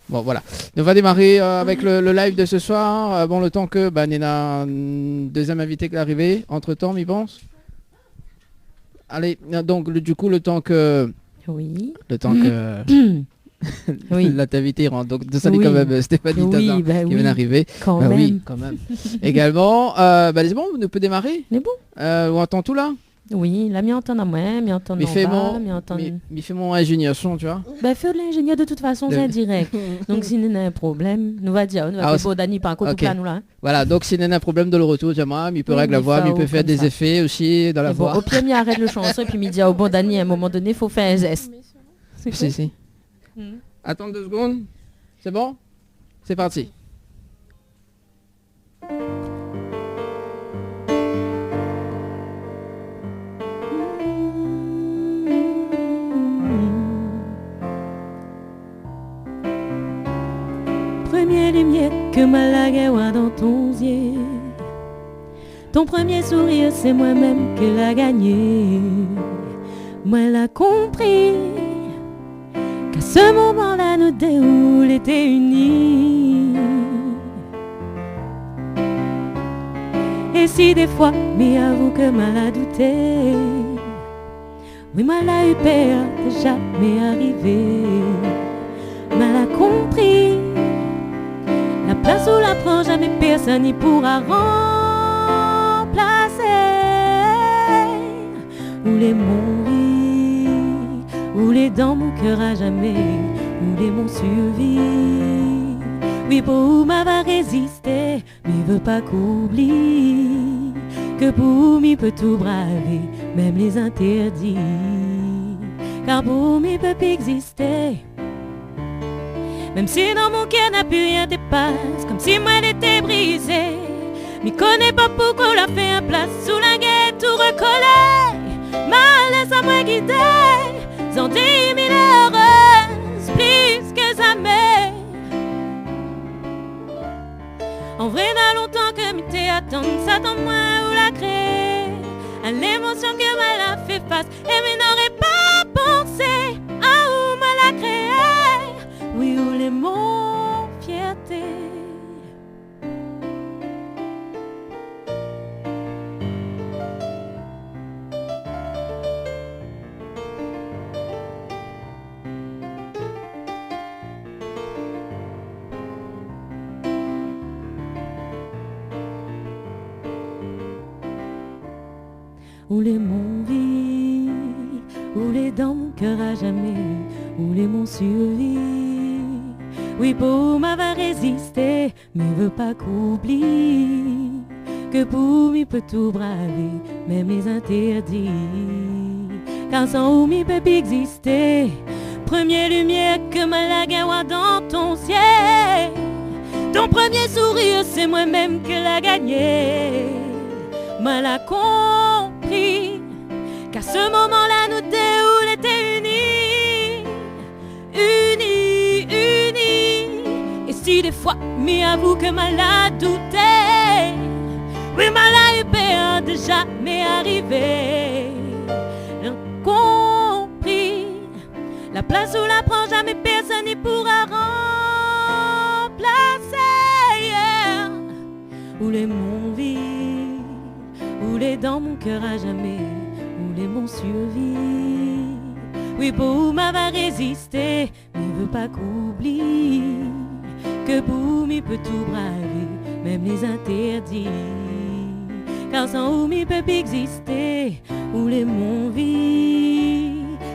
Bon, voilà. On va démarrer avec le live de ce soir. Bon, le temps que Nena, deuxième invité qui est arrivé. Entre-temps, m'y pense. Allez, donc du coup, le temps que... Oui. Le temps que... Oui. L'invité rentre. Donc, de salut quand même Stéphanie Tazan qui vient d'arriver. Quand même. Oui, quand même. Également, c'est bon, on peut démarrer. C'est bon. On entend tout là? Oui, la m'y entend à moi, m'y entend en bas, m'y entend... Mais fais mon ingénieur son, tu vois. Fais de l'ingénieur de toute façon, c'est direct. Donc si nous avons un problème, nous va dire, nous va faire Dani par un côté à nous là. Voilà, donc si nous avons un problème de le retour, moi, il peut régler la voix, il peut faire des effets aussi dans la voix. Au pire, il arrête le chanson et puis il dit, oh bon Dani, à un moment donné, il faut faire un geste. Si. Attends 2 secondes. C'est bon? C'est parti. Première lumière que Malaga dans ton yeux. Ton premier sourire, c'est moi-même qui l'a gagné. Moi l'a compris qu'à ce moment-là, nos deux étaient unis. Et si des fois, mais avoue que mal a douté, oui, mal a eu peur de jamais arriver. Mal a compris. La place où la prend jamais personne n'y pourra remplacer. Où les mourir, roulé dans mon cœur à jamais, roulé mon survie. Oui, pour m'avoir résisté, mais veut pas qu'oublie que pour m'y peut tout braver, même les interdits. Car pour m'y peut plus exister. Même si dans mon cœur n'a plus rien dépasse, comme si moi elle était brisée. M'y connais pas pourquoi la fait un place sous la gueule tout recollé. Ma laisse à moi guider, sans dire mille heureuse, plus que jamais. En vrai, n'a longtemps que m'y t'ai attendu, ça tombe moi ou la créer. À l'émotion que mal a fait face, et mais n'aurait pas pensé à où mal a créé. Oui, ou les mots fierté. Où les mon vie, où les dans mon cœur à jamais, où les mon survie. Oui, pour m'avoir résisté, mais veut pas qu'oublie que pour m'y peut tout braver, même les interdits. Car sans où m'y peut plus exister, première lumière que Malagawa dans ton ciel. Ton premier sourire, c'est moi-même que l'a gagné. Mal a compris qu'à ce moment-là nous deux on était unis, unis, unis. Et si des fois mais avoue que mal a douté, oui mal a eu peur de jamais arriver. Compris la place où la prend jamais personne n'y pourra remplacer, yeah. Où les mon vie, où les dans mon cœur à jamais, où les mon survie. Oui, pour m'avoir résisté, mais veut pas qu'oublie que pour m'y peut tout braver, même les interdits. Car sans où m'y peut plus exister, où les mon vie,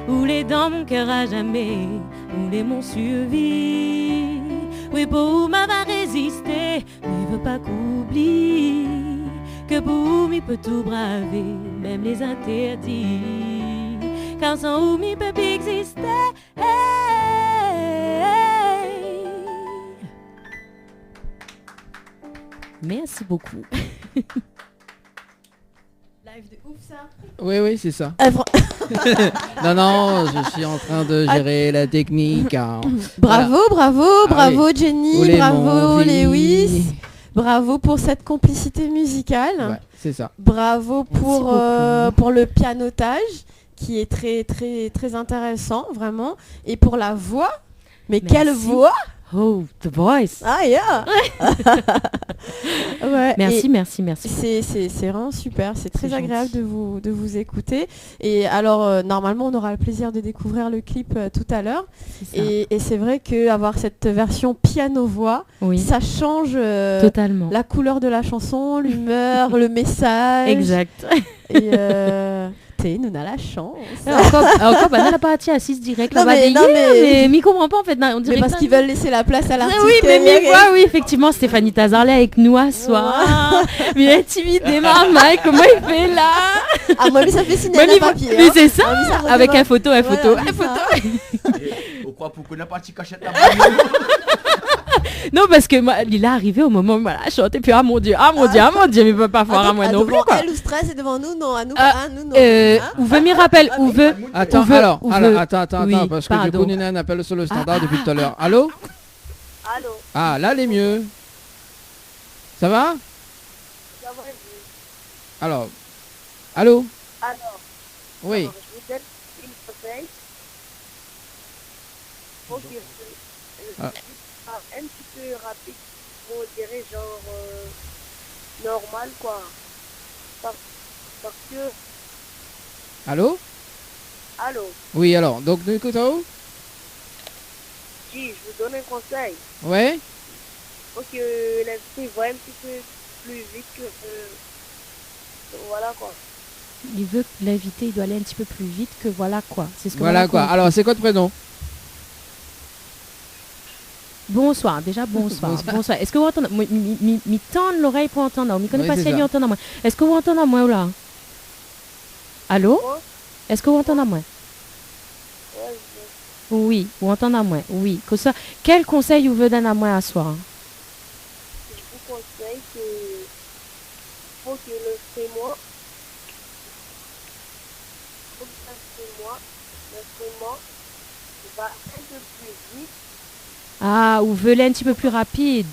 où les dans mon cœur à jamais, où les mon survie. Oui, pour m'avoir résisté, mais veut pas qu'oublie que pour m'y peut tout braver, même les interdits. Car sans où m'y peut plus exister. Merci beaucoup. Live de ouf ça. Oui, c'est ça. Non, je suis en train de gérer la technique. Hein. Bravo, voilà. Bravo oui. Jenny, bravo Lewis. Bravo pour cette complicité musicale. Ouais, c'est ça. Bravo pour le pianotage qui est très très très intéressant vraiment, et pour la voix. Mais merci. Quelle voix! Oh, the voice. Ah yeah. Ouais, merci. C'est vraiment super, c'est très agréable de vous écouter. Et alors normalement on aura le plaisir de découvrir le clip tout à l'heure. Et c'est vrai qu'avoir cette version piano-voix, oui, ça change totalement la couleur de la chanson, l'humeur, le message. Exact. Et nous on a la chance. Encore la partie assise direct là-bas. Mais m'y comprend pas en fait. On dirait parce qu'ils veulent laisser la place à l'artiste. Oui, mais oui, effectivement, Stéphanie Tazarlet avec nous à soir. Mais il est timide, Mike, comment il fait là? Ah, moi, lui, ça fait signer un papier. Mais c'est ça, avec un photo. Pourquoi pour qu'on n'a pas de cachette là? Non, parce que moi, il est arrivé au moment où elle a chanté, puis mon Dieu, mais il peut pas faire à moi non plus. Elle ou stress et devant nous, non, à nous, non. Où veut m'y rappelle, où veut. Attends, parce que j'ai connu un appel sur le standard depuis tout à l'heure. Allô? Ah, là, les mieux. Ça va? Alors, allô? Oui. Je vous donne une conseil. Un petit peu rapide, on dirait genre normal quoi. Parce que... Allô? Oui, alors, donc nous écoutons? Si, je vous donne un conseil. Ouais? Faut que l'invité voit un petit peu plus vite que... voilà quoi. Il veut que l'invité, il doit aller un petit peu plus vite que voilà quoi. C'est ce que voilà quoi. Alors, c'est quoi ton prénom? Bonsoir, déjà bonsoir. Bonsoir. Est-ce que vous entendez? Mi tend l'oreille pour entendre. Mi connaît pas si elle entend moi. Est-ce que vous entendez moi ou là? Allô? Est-ce que vous entendez moi? Oui, vous entendez moi. Oui. Que ça, quel conseil vous veut donner à moi à soir? Je vous conseille que faut que le fais-moi. Faut que le fais-moi va un peu plus vite. Ah, ou veulent un petit peu plus rapide.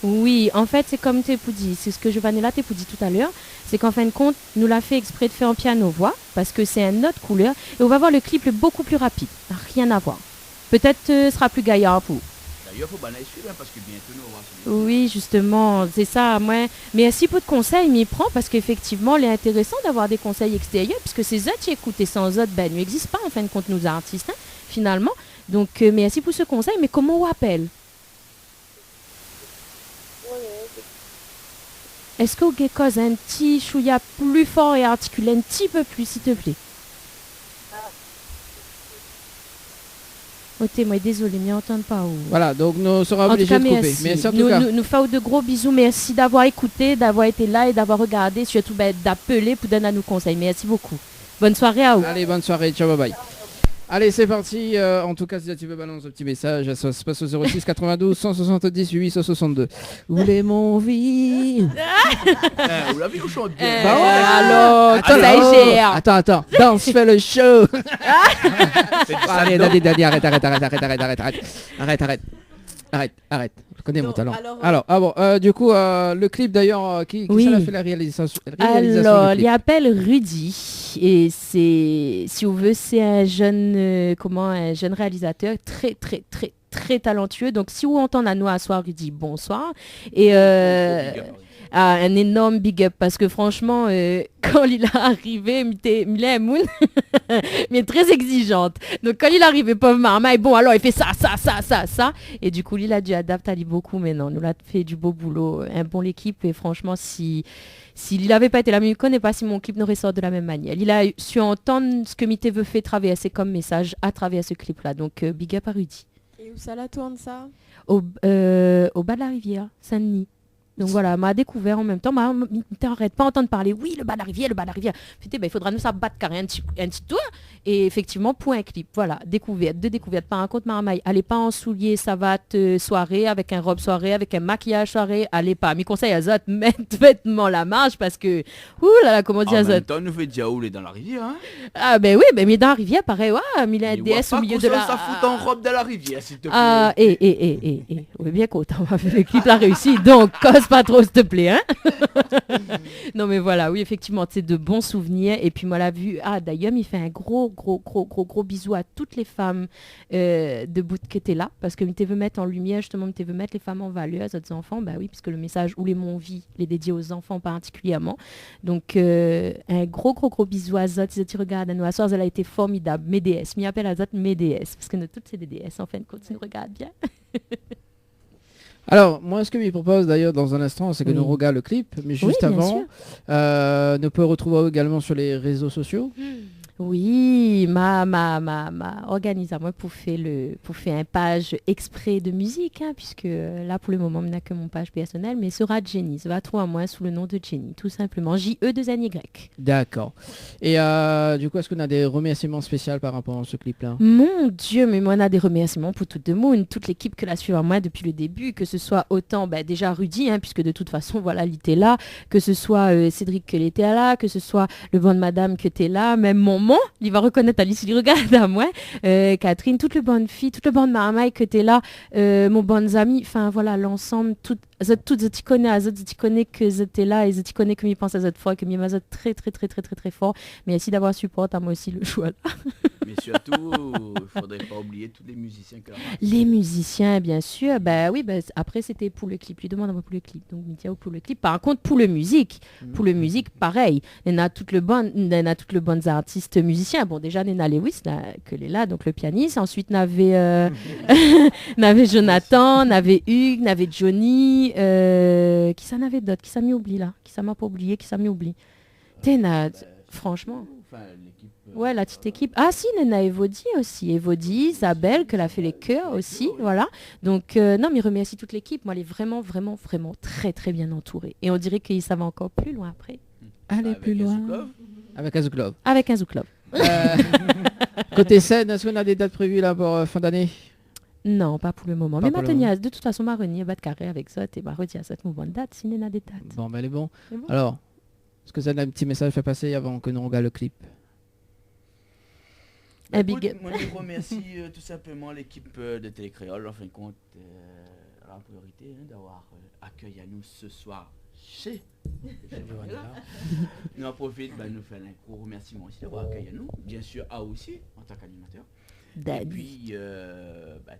Oui, en fait, c'est comme t'es dit. C'est ce que Giovanni t'es dit tout à l'heure. C'est qu'en fin de compte, nous l'a fait exprès de faire en piano-voix parce que c'est une autre couleur. Et on va voir le clip beaucoup plus rapide. Rien à voir. Peut-être sera plus gaillard pour. D'ailleurs, il faut bien suivre parce que bientôt nous on va. Oui, justement, c'est ça. Moi, mais si peu de conseils, m'y prend parce qu'effectivement, il est intéressant d'avoir des conseils extérieurs puisque ces autres qui écoutent et sans autres, ben, n'existent pas en fin de compte, nous artistes, hein, finalement. Donc, merci pour ce conseil. Mais comment on appelle? Est-ce que vous cause un petit chouïa plus fort et articulé un petit peu plus, s'il te plaît? Oh, moi, désolé, mais entends pas. Voilà, donc nous serons obligés de couper. Merci en tout cas. Nous faisons de gros bisous. Merci d'avoir écouté, d'avoir été là et d'avoir regardé, surtout d'appeler pour donner à nous conseils. Merci beaucoup. Bonne soirée à vous. Allez, bonne soirée. Ciao, bye bye. Allez, c'est parti. En tout cas, si tu veux balancer un petit message, ça se passe au 06 92 170 862. Où est mon vie? Vous l'avez vu chanter bien. Bah ouais, alors. Attends. Danse, fais le show. Allez, Daddy, arrête. Je connais mon talent. Alors, du coup, le clip d'ailleurs, qui a fait la réalisation? Alors, il appelle Rudy et c'est, si on veut, c'est un jeune, un jeune réalisateur très talentueux. Donc, si vous entendez à nous à soir, Rudy, bonsoir. Et un énorme big up parce que franchement, quand il est arrivé, il est moon, mais très exigeante. Donc quand il est arrivé, pauvre Marmaille, bon alors il fait ça. Et du coup, il a dû adapter beaucoup, mais non, nous l'a fait du beau boulot, un bon l'équipe. Et franchement, s'il n'avait pas été là, mais je ne connais pas si mon clip n'aurait sorti de la même manière. Il a su entendre ce que Mité veut faire traverser comme message à travers ce clip-là. Donc big up à Rudy. Et où ça la tourne ça? Au bas de la rivière, Saint-Denis. Donc voilà, m'a découvert en même temps, t'arrêtes pas entendre parler, oui, le bas de la rivière. Putain, il faudra nous ça battre carré un petit tour. Et effectivement, pour un clip, voilà, découverte. Par contre, Marmaille, allez pas en souliers savate soirée, avec un robe soirée, avec un maquillage soirée, allez pas. Mes conseils à Zot, mettre vêtements la marche parce que, comment dire à Zot? En même temps, nous fait déjà rouler dans la rivière, hein? Ah ben oui, mais dans la rivière, pareil, ouais, mais il a un DS au milieu de la... ça fout en robe dans la rivière, s'il te plaît. Ah, oui, bien content, on va faire le clip, la réussi, donc, pas trop, s'il te plaît, hein. Non, mais voilà, oui, effectivement, c'est de bons souvenirs. Et puis, moi, la vue, d'ailleurs, il fait un gros bisou à toutes les femmes de bout qui étaient là. Parce que tu veux mettre en lumière, justement, tu veux mettre les femmes en valeur, aux autres enfants. Bah oui, puisque le message Où les mon vie, les dédié aux enfants particulièrement. Donc, un gros bisou à Zot. Si tu regardes à nous, à soir, elle a été formidable. Médéès, m'y appelle à Zot Médéès. Parce que nous, toutes ces DDS, en fin de compte, nous regardent bien. Alors, moi, ce que je propose d'ailleurs dans un instant, c'est que nous regardions le clip, mais juste avant, nous pouvons retrouver également sur les réseaux sociaux. Oui, ma organise à moi pour faire un page exprès de musique, hein, puisque là pour le moment, on n'a que mon page personnelle, mais sera Jenny, ça va trouver à moi sous le nom de Jenny, tout simplement, J-E-2-N-Y. D'accord. Et du coup, est-ce qu'on a des remerciements spéciaux par rapport à ce clip-là? Mon Dieu, mais moi on a des remerciements pour toute l'équipe que la suit à moi depuis le début, que ce soit autant déjà Rudy, hein, puisque de toute façon, voilà, il était là, que ce soit Cédric qui était là, que ce soit le bon madame qui était là, même mon il va reconnaître Alice, il regarde à moi, Catherine, toutes les bonnes filles, toutes les bonnes Marmaille que t'es là, mon bonnes amis, enfin voilà, l'ensemble, toutes je t'y connais que j'étais là et je t'y connais que m'y pense à cette fois, que m'y m'a très fort, mais aussi d'avoir support à moi aussi le choix là. Mais surtout, il faudrait pas oublier tous les musiciens que les musiciens, bien sûr, après c'était pour le clip, lui demande à moi pour le clip, donc Mithia pour le clip, par contre pour le musique, pareil, il y en a toutes les bonnes artistes musiciens. Bon, déjà, Nena Lewis, que est là, donc le pianiste. Ensuite, n'avait Jonathan, n'avait Hugues, n'avait Johnny. Qui ça n'avait d'autres? Qui ça m'y oublie là? Qui ça m'a pas oublié? Qui ça m'y oublie? Téna, franchement. Enfin, l'équipe. Ouais, la petite équipe. Ah si, Nena Evodi aussi. Evodi, Isabelle, qu'elle a fait les chœurs aussi. Voilà. Donc, non, mais remercie toute l'équipe. Moi, elle est vraiment, vraiment, vraiment très, très bien entourée. Et on dirait que ça va encore plus loin après. Aller plus loin. Avec Azou Club. Avec un Zoo Club. Côté scène, est-ce qu'on a des dates prévues là pour fin d'année? Non, pas pour le moment. Pas Mais pour le maintenant, de toute façon, Maroni bat carré avec ça. Et Maroni a cette nouvelle date. Si Nena des dates. Bon, ben elle est bon. C'est bon. Alors, est-ce que ça a un petit message fait passer avant que nous regardions le clip? Moi, je remercie tout simplement l'équipe de Télécréole, en fin de compte, la priorité d'avoir accueilli à nous ce soir chez Nous en profite, nous faire un gros remerciement aussi d'avoir accueilli à nous, bien sûr à aussi en tant qu'animateur. Et puis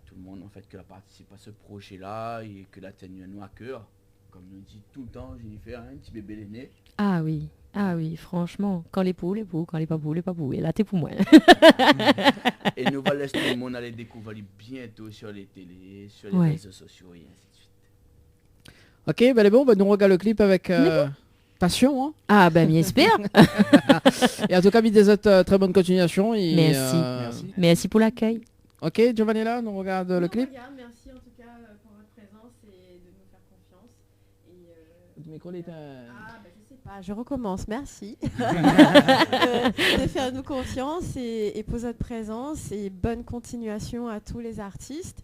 tout le monde en fait qui a participé à ce projet-là et que l'a tenu à nous à cœur, comme nous dit tout le temps, Jennifer, un petit bébé l'aîné. Ah oui, franchement, quand les poux, quand les papous, Et là, t'es pour moi. Et nous va laisser tout le monde aller découvrir bientôt sur les télés, sur les réseaux sociaux et ainsi de suite. Ok, ben elle est bon, nous regarde le clip avec passion. Hein. Ah ben, m'y espère. Et en tout cas, des autres très bonne continuation. Et, merci. Merci pour l'accueil. Ok, Giovanella, nous regarde le clip. Merci en tout cas pour votre présence et de nous faire confiance. Le micro est Je recommence, merci de faire nous confiance et pour votre présence et bonne continuation à tous les artistes.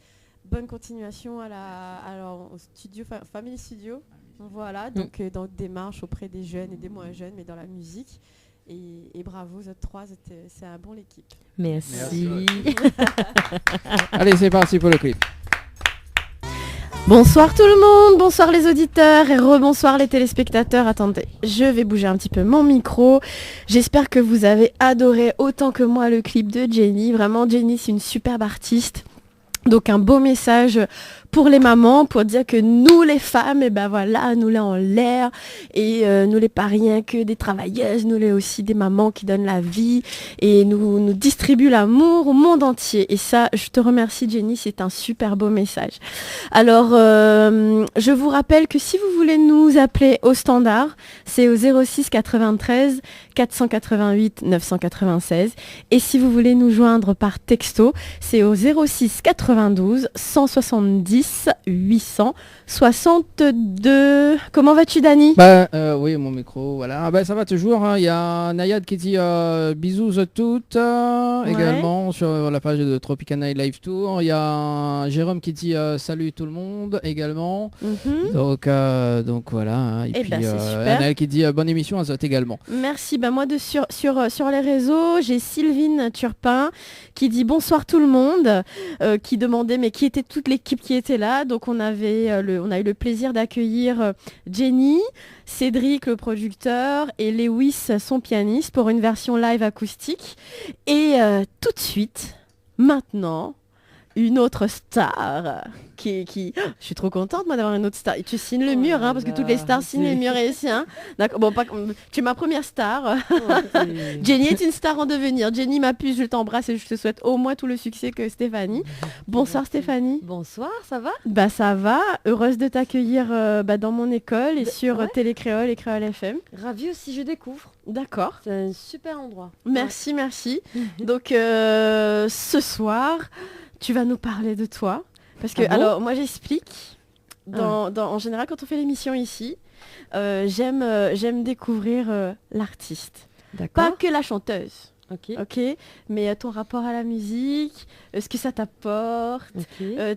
Bonne continuation au studio, Family Studio. Voilà, donc dans démarche auprès des jeunes et des moins jeunes, mais dans la musique. Et bravo, vous autres trois, c'est un bon l'équipe. Merci. Allez, c'est parti pour le clip. Bonsoir tout le monde, bonsoir les auditeurs et rebonsoir les téléspectateurs. Attendez, je vais bouger un petit peu mon micro. J'espère que vous avez adoré autant que moi le clip de Jenny. Vraiment, Jenny, c'est une superbe artiste. Donc un beau message pour les mamans, pour dire que nous les femmes, nous les en l'air et nous les pas rien que des travailleuses, nous les aussi des mamans qui donnent la vie et nous distribuent l'amour au monde entier. Et ça, je te remercie Jenny, c'est un super beau message. Alors, je vous rappelle que si vous voulez nous appeler au standard, c'est au 06 93 488 996 et si vous voulez nous joindre par texto, c'est au 06 92 170 862. Comment vas-tu Dani? Oui, mon micro, voilà. Ça va toujours. Il y a Nayad qui dit bisous à toutes également sur la page de Tropical Night Live Tour. Il y a Jérôme qui dit salut tout le monde également. Donc voilà. Et puis Anaël qui dit bonne émission à Zot également. Merci. Moi sur les réseaux, j'ai Sylvine Turpin qui dit bonsoir tout le monde, qui demandait mais qui était toute l'équipe qui était là. Donc on a eu le plaisir d'accueillir Jenny, Cédric le producteur et Lewis son pianiste pour une version live acoustique. Et tout de suite, maintenant, une autre star qui... Je suis trop contente moi d'avoir une autre star. Et tu signes le mur parce que toutes les stars signent les murs ici. D'accord. Bon, tu es ma première star. Jenny est une star en devenir. Jenny ma puce, je t'embrasse et je te souhaite au moins tout le succès que Stéphanie. Bonsoir Stéphanie. Bonsoir, ça va? Ça va. Heureuse de t'accueillir dans mon école et sur Télécréole et Créole FM. Ravie aussi, je découvre. D'accord. C'est un super endroit. Merci. Donc ce soir, tu vas nous parler de toi. Parce que, alors, moi j'explique. En général, quand on fait l'émission ici, j'aime découvrir l'artiste. D'accord. Pas que la chanteuse. Ok. Mais ton rapport à la musique, ce que ça t'apporte,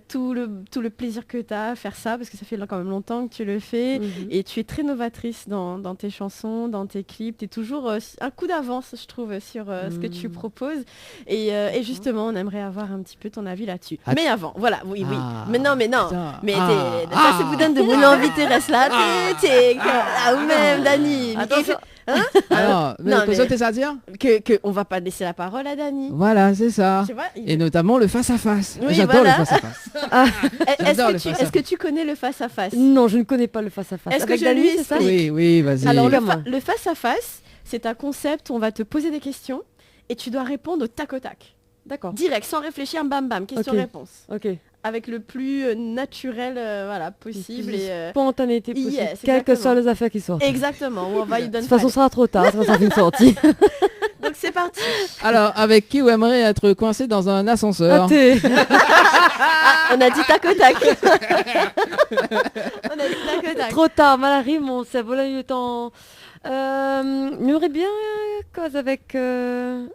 tout le plaisir que tu as à faire ça, parce que ça fait quand même longtemps que tu le fais, et tu es très novatrice dans tes chansons, dans tes clips, tu es toujours un coup d'avance, je trouve, sur ce que tu proposes, et justement, on aimerait avoir un petit peu ton avis là-dessus. Mais avant, voilà, oui, mais non, ça c'est vous donne de mon invité, reste là, ou même, Dani. Alors, t'es ça à dire que on va pas laisser la parole à Dani. Voilà, c'est ça. Tu vois, et notamment le face-à-face. Oui, j'adore le face-à-face. Est-ce que tu connais le face-à-face? Non, je ne connais pas le face-à-face. Est-ce que je lui explique? Oui, vas-y. Alors, le face-à-face, c'est un concept où on va te poser des questions et tu dois répondre au tac au tac. D'accord. Direct, sans réfléchir, bam bam, question-réponse. Ok. avec le plus naturel possible. Et spontanéité possible, yes, quelles que soient les affaires qui sortent. Exactement, on va y donner. De toute façon, ça sera trop tard, ça sera une sortie. Donc c'est parti. Alors, avec qui vous aimeriez être coincé dans un ascenseur? On a dit tac au tac. On a dit tac au tac. Trop tard, mal arrive, mon cerveau là, il est en... J'aimerais bien cause avec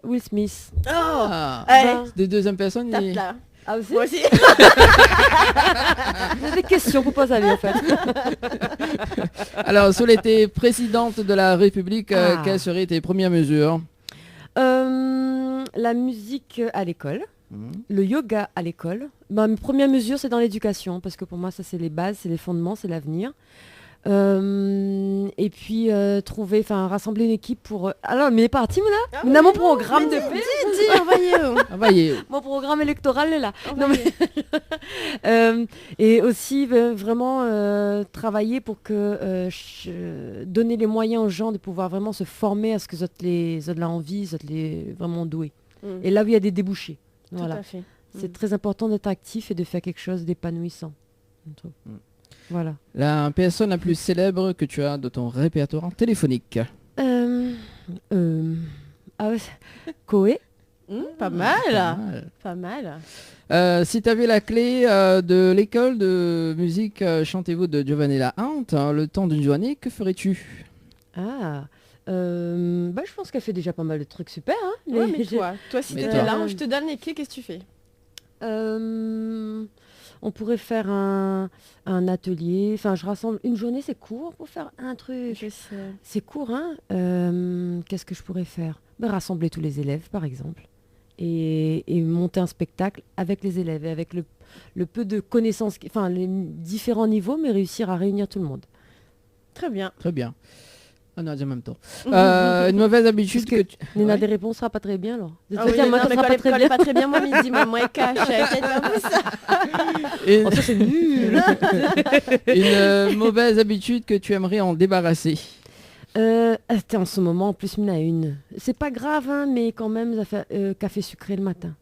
Will Smith. Des deuxième personne. Tape là. Ah aussi. Moi aussi. J'ai des questions qu'on pose à lui en fait. Alors, si tu étais présidente de la République, quelles seraient tes premières mesures? La musique à l'école, le yoga à l'école. Mes premières mesures, c'est dans l'éducation, parce que pour moi, ça, c'est les bases, c'est les fondements, c'est l'avenir. Et puis rassembler une équipe pour... Alors, mais il est parti, là. On a mon programme de fait. Envoyez. Mon programme électoral est là. Non, mais et aussi vraiment travailler pour que donner les moyens aux gens de pouvoir vraiment se former à ce que les autres ont envie, les autres les vraiment doués. Et là où il y a des débouchés. Voilà. Tout à fait. C'est très important d'être actif et de faire quelque chose d'épanouissant. Voilà. La personne la plus célèbre que tu as de ton répertoire téléphonique? Koé. Pas mal. Pas mal. Si tu avais la clé de l'école de musique Chantez-vous de Giovanella Hunt, le temps d'une journée, que ferais-tu? Je pense qu'elle fait déjà pas mal de trucs super. Hein, mais toi, si t'étais là, je te donne les clés, qu'est-ce que tu fais? On pourrait faire un atelier. Enfin, je rassemble une journée, c'est court pour faire un truc. Je sais. C'est court, hein. Qu'est-ce que je pourrais faire? Rassembler tous les élèves, par exemple, et monter un spectacle avec les élèves et avec le peu de connaissances, enfin les différents niveaux, mais réussir à réunir tout le monde. Très bien. Très bien. On a dit en même temps. Une mauvaise habitude que tu... Nina, des réponses sera pas très bien alors. Pas très bien, moi, midi, moi, cache. Ça, c'est nul. Une mauvaise habitude que tu aimerais en débarrasser? En ce moment, en plus, il y en a une. C'est pas grave, hein, mais quand même, ça fait café sucré le matin.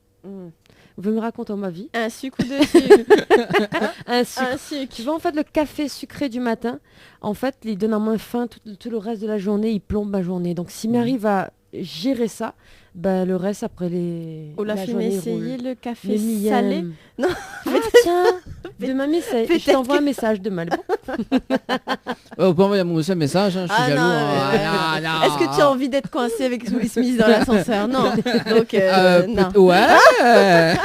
Vous pouvez me raconter ma vie? Un sucre ou deux sucres. Un sucre. Tu vois, en fait, le café sucré du matin, en fait, il donne à moins faim tout le reste de la journée, il plombe ma journée. Donc, s'il m'arrive à gérer ça, le reste, après la journée essayer le café salé? Non. Tiens, demain, je t'envoie un message demain. On peut envoyer un message, hein, je suis jaloux. Est-ce que tu as envie d'être coincé avec Will Smith dans l'ascenseur? Non. Donc, non. Ouais.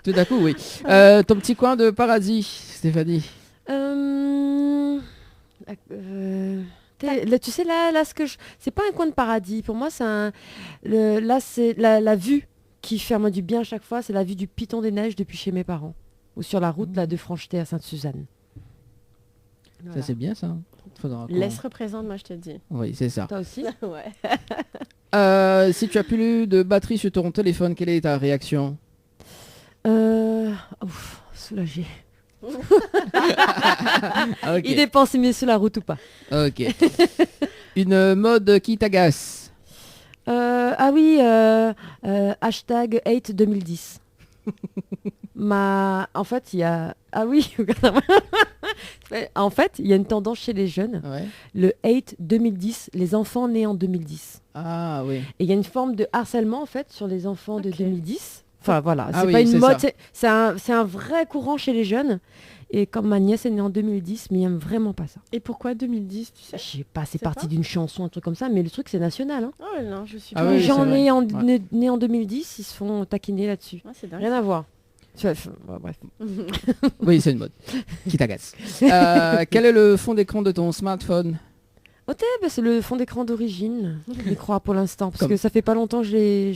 Tout d'un coup, oui. Ton petit coin de paradis, Stéphanie? Tu sais, là c'est pas un coin de paradis. Pour moi, c'est la vue qui fait moi du bien à chaque fois. C'est la vue du Piton des Neiges depuis chez mes parents. Ou sur la route de Francheté à Sainte-Suzanne. Voilà. Ça, c'est bien, ça. Laisse représente, moi, je te dis. Oui, c'est ça. Toi aussi? Ouais. Si tu as plus de batterie sur ton téléphone, quelle est ta réaction? Soulagé. Okay. Il dépend s'il met sur la route ou pas. Ok. Une mode qui t'agace? Hashtag hate 2010. En fait, il y a... Ah oui, en fait, il y a une tendance chez les jeunes. Ouais. Le hate 2010, les enfants nés en 2010. Ah oui. Et il y a une forme de harcèlement, en fait, sur les enfants de 2010. Enfin, voilà, c'est oui, pas une mode, c'est c'est un vrai courant chez les jeunes. Et comme ma nièce est née en 2010, mais il n'aime vraiment pas ça. Et pourquoi 2010, tu sais? Je sais pas, c'est parti d'une chanson, un truc comme ça, mais le truc, c'est national. Hein. Oh non, je suis pas... les gens nés en 2010, ils se font taquiner là-dessus. Ah, c'est dingue. Rien à voir. Bref. Oui, c'est une mode qui t'agace. Quel est le fond d'écran de ton smartphone? C'est le fond d'écran d'origine, je crois pour l'instant, parce que ça fait pas longtemps que je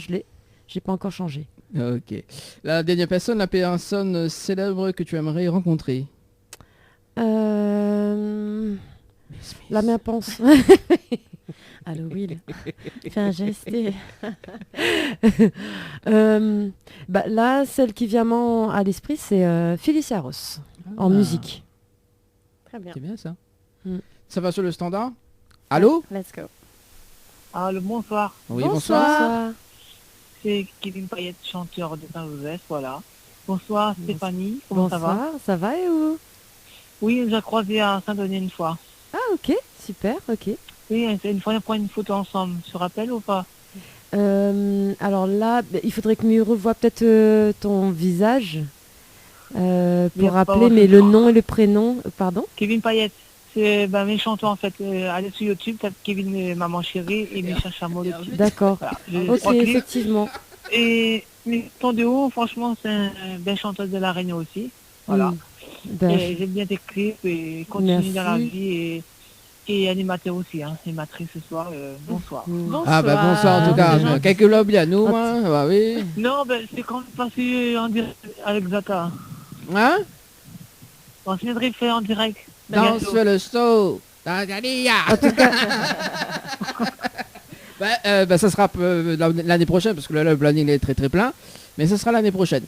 l'ai. J'ai pas encore changé. Ok. La dernière personne, la personne célèbre que tu aimerais rencontrer? La mère pense. Allô Will, fais un geste. Là, celle qui vient à l'esprit, c'est Félicia Ross, en musique. Très bien. C'est bien ça. Ça va sur le standard? Allô? Let's go. Allô, bonsoir. Oui, bonsoir. C'est Kevin Payette, chanteur de Saint-Joseph, voilà. Bonsoir Stéphanie, comment ça va? Bonsoir, ça va et vous? Oui, on nous a croisés à Saint-Denis une fois. Ah ok, super, ok. Oui, une fois on prend une photo ensemble, tu te rappelles ou pas? Alors là, il faudrait que je revoie peut-être ton visage pour rappeler, mais le nom et le prénom, pardon? Kevin Payette, c'est mes chanteurs en fait. Allez sur YouTube, tape Kevin Maman Chérie et Michel Chameau. D'accord, voilà, ok, effectivement. Et ton de haut, franchement, c'est un bel chanteur de la Réunion aussi. Voilà. Et j'aime bien tes clips et continue dans la vie et animateur aussi, hein, animatrice ce soir. Bonsoir. Bonsoir. Ah bah bonsoir en tout cas. Quelques lobbies à nous, hein. Bah oui. Non, c'est quand même passé en direct avec Zaka. Hein? On se viendrait faire en direct. Danse sur le show. En tout cas. Ça sera l'année prochaine parce que là le planning est très très plein. Mais ce sera l'année prochaine.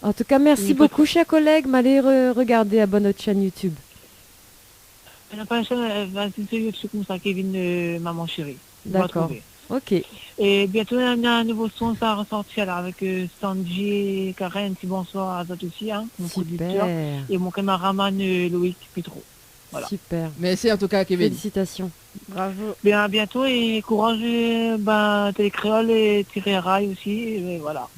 En tout cas, merci beaucoup, chers collègues. M'allez regarder à notre chaîne YouTube. La prochaine, c'est YouTube comme ça, Kevin Maman Chérie. D'accord. Ok. Et bientôt, il y a un nouveau son, ça va ressortir là, avec Sanji et Karen. Bonsoir à toi aussi, hein, mon producteur. Et mon caméraman Loïc Pitro. Voilà. Super. Merci en tout cas, Kevin. Félicitations. Bravo. Bien, à bientôt et courage, Télécréole et Tiré Rail aussi. Et voilà.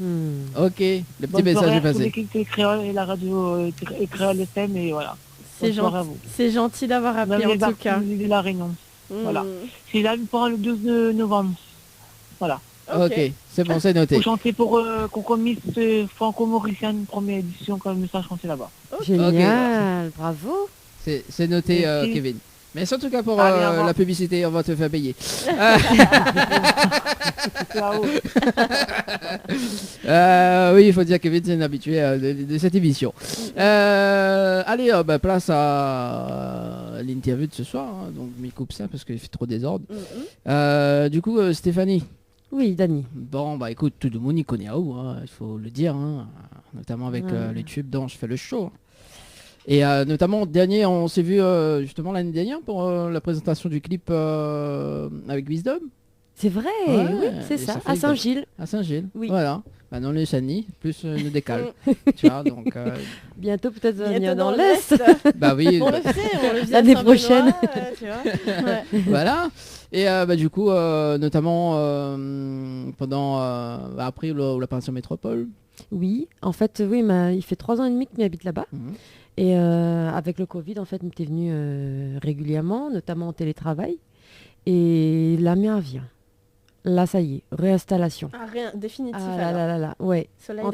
Ok, le petit message est passé. L'équipe Télécréole et la radio Créole FM et voilà. C'est gentil d'avoir appelé en tout cas. De la Réunion. Voilà. C'est là pour le 12 novembre. Voilà. Ok, c'est bon, c'est noté. Pour chanter pour Concomis franco-mauricienne, première édition, comme ça chanter là-bas. Génial, bravo. C'est noté, Kevin. Merci en tout cas pour la publicité, on va te faire payer. Oui, il faut dire que Kevin c'est un habitué de cette émission. Allez, place à l'interview de ce soir. Hein, donc, je m'y coupe ça parce qu'il fait trop désordre. Du coup, Stéphanie. Oui, Dani. Bon, écoute, tout le monde y connaît où, hein, il faut le dire. Hein, notamment avec le tube dont je fais le show. Et notamment, dernier, on s'est vu justement l'année dernière pour la présentation du clip avec Wisdom. C'est vrai, oui, c'est ça, à Saint-Gilles. À Saint-Gilles, oui. Voilà. Maintenant, les Chani, plus nous décale. Tu vois, donc, bientôt peut-être venir dans l'Est. Bah oui. On le fait l'année prochaine. Tu vois. Voilà. Et du coup, notamment pendant après la pension métropole. Oui, en fait, oui, il fait 3 ans et demi qu'il habite là-bas. Et avec le Covid, en fait, il était venu régulièrement, notamment en télétravail. Et la mer vient. Là, ça y est, réinstallation. Ah, rien, définitif. Là, ouais. Soleil en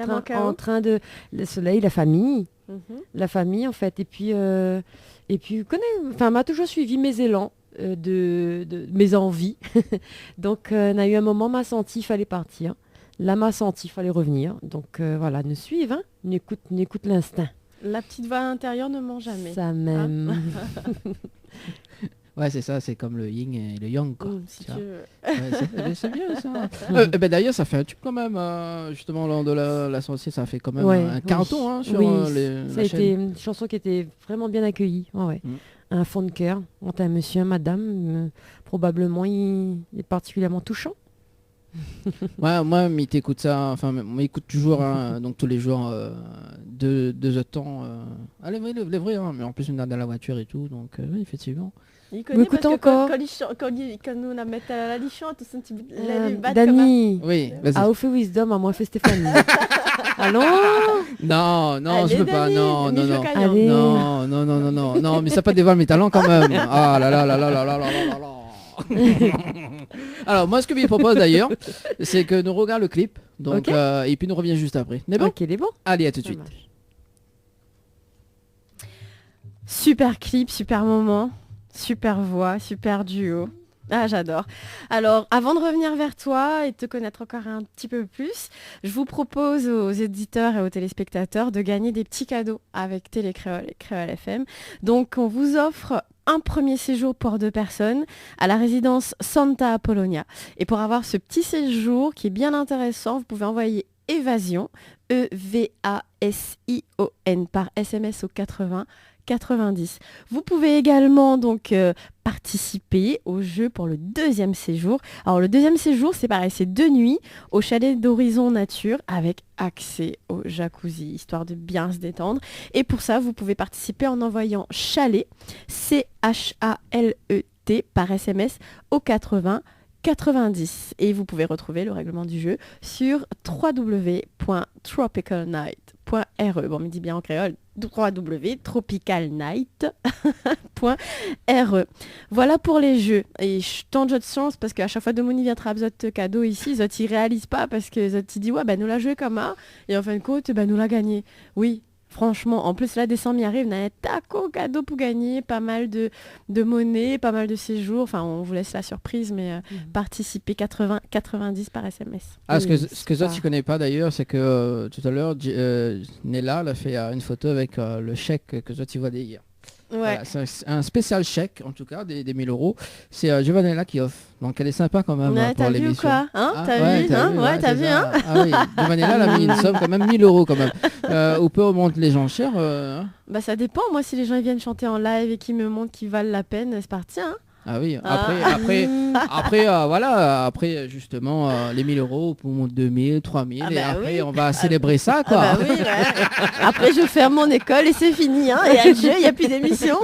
train de... Le soleil, la famille. La famille, en fait. Et puis m'a toujours suivi mes élans, de mes envies. Donc, on a eu un moment, m'a senti, il fallait partir. Là, m'a senti, il fallait revenir. Donc, voilà, nous suivre, hein. N'écoute l'instinct. La petite voix intérieure ne ment jamais. Ça même. Ouais, c'est ça, c'est comme le yin et le yang, quoi. Si tu veux. Ouais, c'est bien, ça. D'ailleurs, ça fait un tube quand même, justement, lors de la sortie, ça fait quand même un carton hein, sur ça a été une chanson qui était vraiment bien accueillie. Ouais. Un fond de cœur entre un monsieur et un madame. Probablement, il est particulièrement touchant. Moi, il t'écoute ça, enfin, moi, écoute toujours, hein, donc tous les jours, 2 heures de temps. Allez, oui, le vrai, hein, mais en plus, on est dans la voiture et tout, donc oui, effectivement. Il connaît parce que encore. Quand nous la mettons à la lichante, tout ça, tu Dani, oui, vas-y. A fait Wisdom, à moi fait Stéphanie. Allons. Non, je peux pas, non, Allez. non, mais ça pas dévoile mes talents quand même. Ah là là là là là là là là là. Alors moi ce que je lui propose d'ailleurs c'est que nous regardons le clip donc, et puis nous revient juste après. Bon ok, il est bon. Allez, à tout de suite. Super clip, super moment, super voix, super duo. Ah, j'adore. Alors, avant de revenir vers toi et de te connaître encore un petit peu plus, je vous propose aux éditeurs et aux téléspectateurs de gagner des petits cadeaux avec Télécréole et Créole FM. Donc, on vous offre un premier séjour pour 2 personnes à la résidence Santa Apollonia. Et pour avoir ce petit séjour qui est bien intéressant, vous pouvez envoyer Évasion, EVASION par SMS au 80 90. Vous pouvez également donc participer au jeu pour le deuxième séjour. Alors le deuxième séjour, c'est pareil, c'est 2 nuits au chalet d'Horizon Nature avec accès au jacuzzi, histoire de bien se détendre. Et pour ça, vous pouvez participer en envoyant chalet, CHALET par SMS au 80 90. Et vous pouvez retrouver le règlement du jeu sur www.tropicalnight.re. Bon, on me dit bien en créole, www.tropicalnight.re. Voilà pour les jeux. Et je tente de chance parce qu'à chaque fois Domoni vient travailler zot cadeau ici, zot il réalise pas parce que zot il dit ouais nous l'a joué comme ça et en fin de compte nous l'a gagné. Oui. Franchement, en plus là, décembre y arrive, on a un taco cadeau pour gagner, pas mal de monnaie, pas mal de séjours. Enfin, on vous laisse la surprise, mais participez 80-90 par SMS. Ah, ce que toi tu connais pas d'ailleurs, c'est que tout à l'heure, Nella a fait une photo avec le chèque que toi tu vois hier. Ouais. Voilà, c'est un spécial chèque, en tout cas, des 1000 €. C'est Giovanella qui offre. Donc elle est sympa quand même pour l'émission. T'as vu quoi T'as vu t'as vu Ah oui, Giovanella elle a mis une somme quand même 1000 € quand même. On peut remonter les enchères Bah ça dépend. Moi, si les gens ils viennent chanter en live et qu'ils me montrent qu'ils valent la peine, c'est parti. Ah oui, après justement les 1000 € pour monter 2000, 3000 et après on va célébrer ça quoi. Ah bah oui, ouais. Après je ferme mon école et c'est fini et adieu, il n'y a plus d'émission.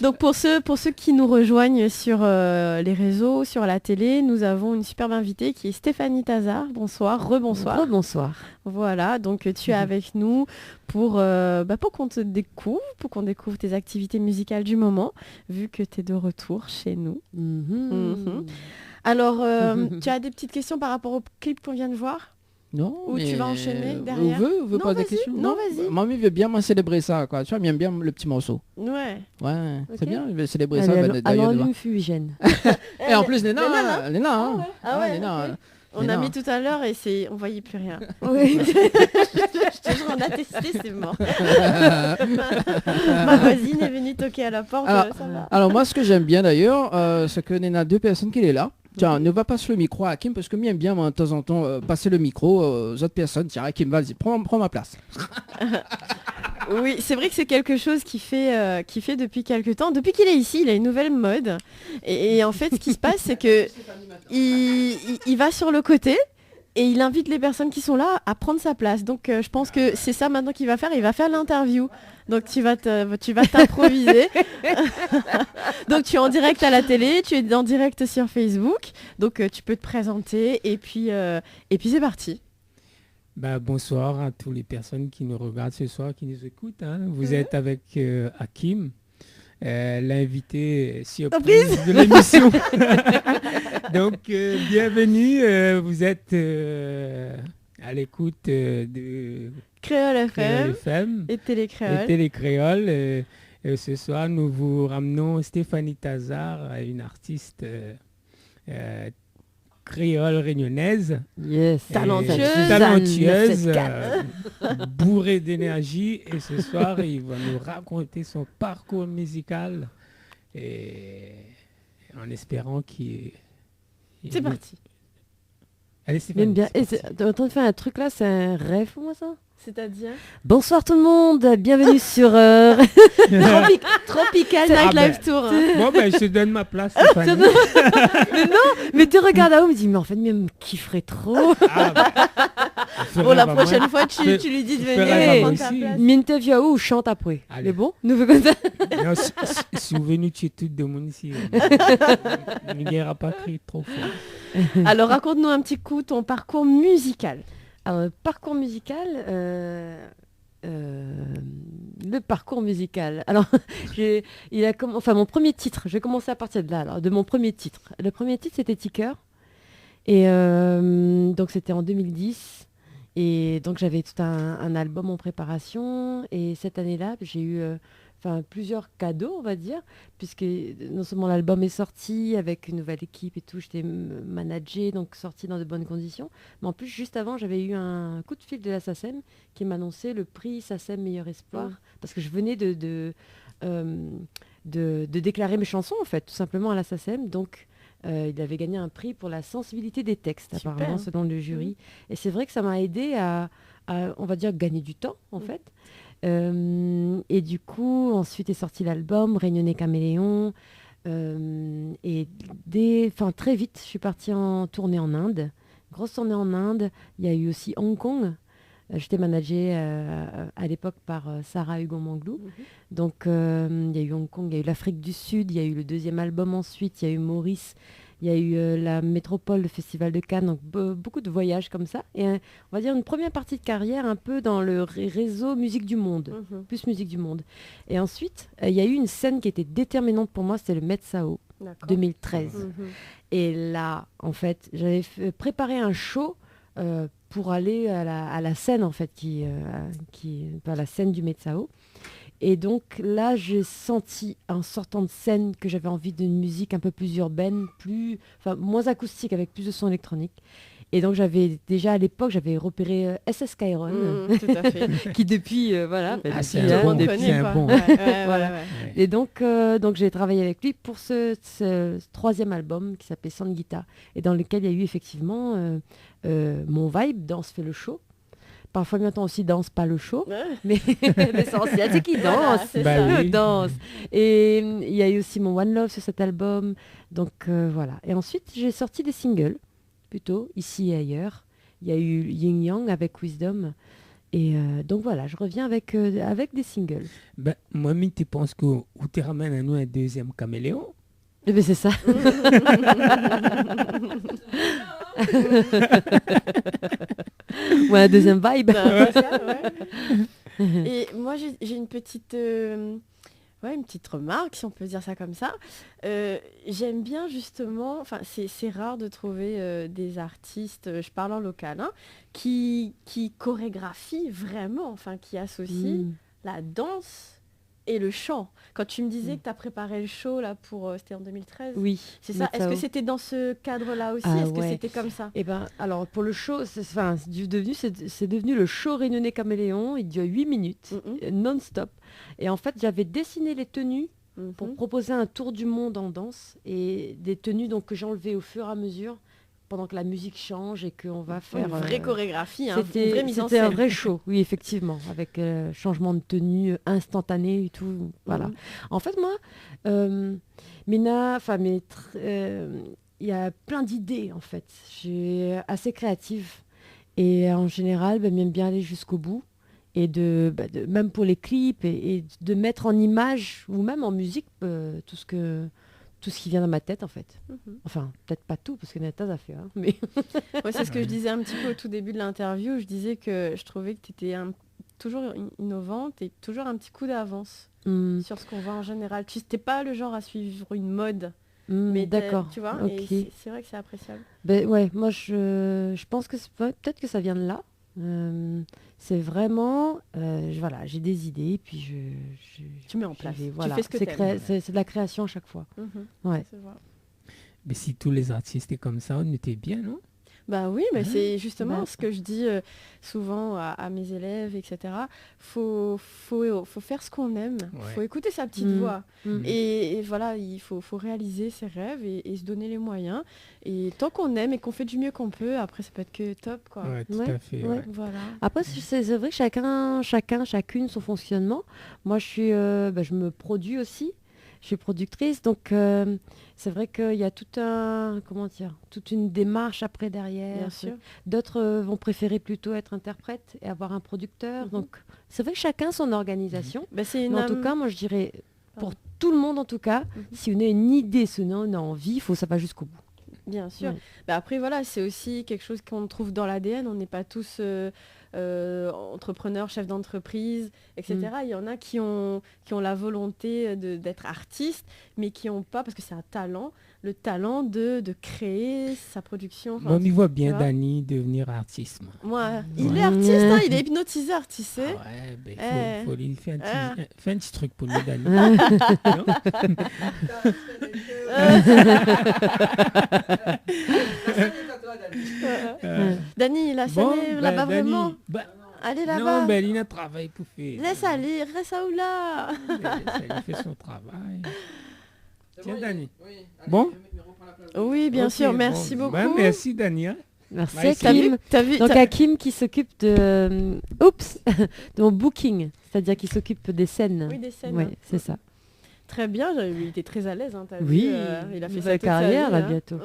Donc pour ceux qui nous rejoignent sur les réseaux, sur la télé, nous avons une superbe invitée qui est Stéphanie Tazard. Bonsoir, rebonsoir. Rebonsoir. Voilà, donc tu es avec nous pour qu'on te découvre, pour qu'on découvre tes activités musicales du moment, vu que tu es de retour chez nous. Alors, tu as des petites questions par rapport au clip qu'on vient de voir ? Non. Ou tu vas enchaîner derrière ? On veut pas des questions ? Non, vas-y. Mamie veut bien célébrer ça, quoi. Tu vois, j'aime bien le petit morceau. Ouais. Ouais, okay. C'est bien, je vais célébrer ça. Alors, allume fumigène. Et en plus, Léna. On a mis tout à l'heure et on voyait plus rien. Oui. Je te jure, on a testé, c'est mort. Ma voisine est venue toquer à la porte. Alors moi, ce que j'aime bien d'ailleurs, c'est que Néna a 2 personnes qui est là. Tiens, ne va pas sur le micro à Hakim parce que j'aime bien moi, de temps en temps passer le micro aux autres personnes. Tiens, Hakim, vas-y, prends ma place. Oui, c'est vrai que c'est quelque chose qui fait depuis quelques temps. Depuis qu'il est ici, il a une nouvelle mode. Et en fait, ce qui se passe, c'est que il va sur le côté et il invite les personnes qui sont là à prendre sa place. Donc, je pense que c'est ça maintenant qu'il va faire. Il va faire l'interview. Donc, tu vas t'improviser. Donc, tu es en direct à la télé, tu es en direct sur Facebook. Donc, tu peux te présenter et puis c'est parti. Bonsoir à toutes les personnes qui nous regardent ce soir, qui nous écoutent. Vous êtes avec Hakim, l'invité surprise de l'émission. Donc, bienvenue. Vous êtes à l'écoute de Créole FM et Télécréole. Ce soir, nous vous ramenons Stéphanie Tazard, une artiste créole réunionnaise, talentueuse, bourrée d'énergie, et ce soir il va nous raconter son parcours musical et en espérant c'est parti. Allez, Stéphanie, bien. Tu es en train de faire un truc là, c'est un rêve pour moi ça. C'est-à-dire Bonsoir tout le monde, bienvenue sur Tropical Night Live Tour. Bon je te donne ma place, Stéphanie. Mais non, mais tu regardes à haut, me dis mais en fait, me kifferait trop. Bon, la prochaine fois, tu lui dis de venir prendre ta place. M'interview ou chante après. Allez. C'est bon? Nous faisons comme ça. Si vous venez tuer toutes de mon ici, ne guérira pas crier trop fort. Alors, raconte-nous un petit coup ton parcours musical. Alors, parcours musical, le parcours musical. Alors, mon premier titre, je vais commencer à partir de là, alors, de mon premier titre. Le premier titre, c'était Ticker. Et donc, c'était en 2010. Et donc, j'avais tout un album en préparation. Et cette année-là, j'ai eu plusieurs cadeaux, on va dire, puisque non seulement l'album est sorti avec une nouvelle équipe et tout, j'étais managée, donc sortie dans de bonnes conditions, mais en plus, juste avant, j'avais eu un coup de fil de la SACEM qui m'annonçait le prix SACEM Meilleur Espoir, parce que je venais de déclarer mes chansons, en fait, tout simplement à la SACEM, donc il avait gagné un prix pour la sensibilité des textes, apparemment, selon le jury. Et c'est vrai que ça m'a aidé à, on va dire, gagner du temps, en fait. Et du coup, ensuite est sorti l'album Réunionnais Caméléon. Et très vite, je suis partie en tournée en Inde. Grosse tournée en Inde. Il y a eu aussi Hong Kong. J'étais managée à l'époque par Sarah Hugon-Manglou. Donc, il y a eu Hong Kong, il y a eu l'Afrique du Sud, il y a eu le deuxième album ensuite, il y a eu Maurice, il y a eu la Métropole, le Festival de Cannes, donc beaucoup de voyages comme ça. Et on va dire une première partie de carrière un peu dans le réseau Musique du Monde, plus Musique du Monde. Et ensuite, il y a eu une scène qui était déterminante pour moi, c'était le Met Sao, 2013. Et là, en fait, j'avais préparé un show pour aller à la scène, en fait, à la scène du Met Sao. Et donc là, j'ai senti en sortant de scène que j'avais envie d'une musique un peu plus urbaine, moins acoustique, avec plus de son électronique. Et donc j'avais déjà à l'époque, j'avais repéré SS Skyron, tout à fait. qui depuis, voilà. C'est un bon. Voilà. Et donc j'ai travaillé avec lui pour ce troisième album qui s'appelait Sangita, et dans lequel il y a eu effectivement mon vibe, Danse fait le show. Parfois, maintenant aussi, danse pas le show, mais l'essentiel, c'est qu'il danse. Danse. Et il y a eu aussi mon One Love sur cet album. Donc, voilà. Et ensuite, j'ai sorti des singles, plutôt, ici et ailleurs. Il y a eu Yin Yang avec Wisdom. Et donc, voilà, je reviens avec des singles. Moi, tu penses que tu ramènes à nous un deuxième caméléon? Eh bien, c'est ça. Ouais, deuxième vibe. Et moi, j'ai une petite remarque, si on peut dire ça comme ça. J'aime bien justement, c'est rare de trouver des artistes, je parle en local, qui chorégraphient vraiment, qui associent la danse et le chant. Quand tu me disais que tu as préparé le show là c'était en 2013. Oui. C'est ça. Est-ce que c'était dans ce cadre-là aussi? Est-ce que c'était comme ça? Eh ben, alors pour le show, c'est devenu le show Réunionnais Caméléon. Il dure 8 minutes, non-stop. Et en fait, j'avais dessiné les tenues pour proposer un tour du monde en danse, et des tenues donc que j'enlevais au fur et à mesure pendant que la musique change et qu'on va faire... Une vraie chorégraphie, une vraie mise en scène. C'était un vrai show, oui, effectivement, avec changement de tenue instantané et tout. Voilà. En fait, moi, il y a plein d'idées, en fait. Je suis assez créative. Et en général, j'aime bien aller jusqu'au bout. Et même pour les clips, et de mettre en image, ou même en musique, tout ce qui vient dans ma tête, en fait. Enfin, peut-être pas tout, parce que Nata a fait, mais... c'est ce que je disais un petit peu au tout début de l'interview. Je disais que je trouvais que tu étais toujours innovante et toujours un petit coup d'avance sur ce qu'on voit en général. Tu n'étais pas le genre à suivre une mode. Mais d'accord. Tu vois, okay. Et c'est vrai que c'est appréciable. Moi, je pense que peut-être que ça vient de là. C'est vraiment, j'ai des idées, puis tu mets en place. Tu fais ce que t'aimes. C'est de la création à chaque fois. Ouais. Mais si tous les artistes étaient comme ça, on était bien, non? Bah oui, mais c'est justement ce que je dis souvent à mes élèves, etc. Faut faire ce qu'on aime, faut écouter sa petite voix. Et voilà, il faut réaliser ses rêves et se donner les moyens. Et tant qu'on aime et qu'on fait du mieux qu'on peut, après ça peut être que top, quoi. Ouais, tout à fait. Ouais. Voilà. Après, c'est vrai que chacune son fonctionnement. Moi, je me produis aussi. Je suis productrice, donc c'est vrai qu'il y a toute une démarche après derrière. Bien sûr. D'autres vont préférer plutôt être interprète et avoir un producteur. Donc c'est vrai que chacun son organisation. Mais en tout cas, moi je dirais, pour tout le monde en tout cas, si on a une idée, si on a envie, ça va jusqu'au bout. Bien sûr. Après, voilà, c'est aussi quelque chose qu'on trouve dans l'ADN. On n'est pas tous entrepreneurs, chefs d'entreprise, etc. Il y en a qui ont la volonté d'être artistes, mais qui n'ont pas, parce que c'est un talent, le talent de créer sa production. Moi, je vois bien Dany devenir artiste. Il est artiste, il est hypnotiseur, tu sais. Faut lui faire un petit truc pour lui, Dany. Dany, la scène là-bas vraiment. Allez là-bas. Non, il a travail pour faire. Laisse aller, reste à là. Il fait son travail. Tiens, Dany. Bon. Oui, bien sûr, merci beaucoup. Merci Dania. Merci Hakim. Donc Hakim qui s'occupe de de mon booking, c'est-à-dire qui s'occupe des scènes. Oui, des scènes. Oui, c'est ça. Très bien, il était très à l'aise. Hein, oui, il a fait sa carrière là bientôt.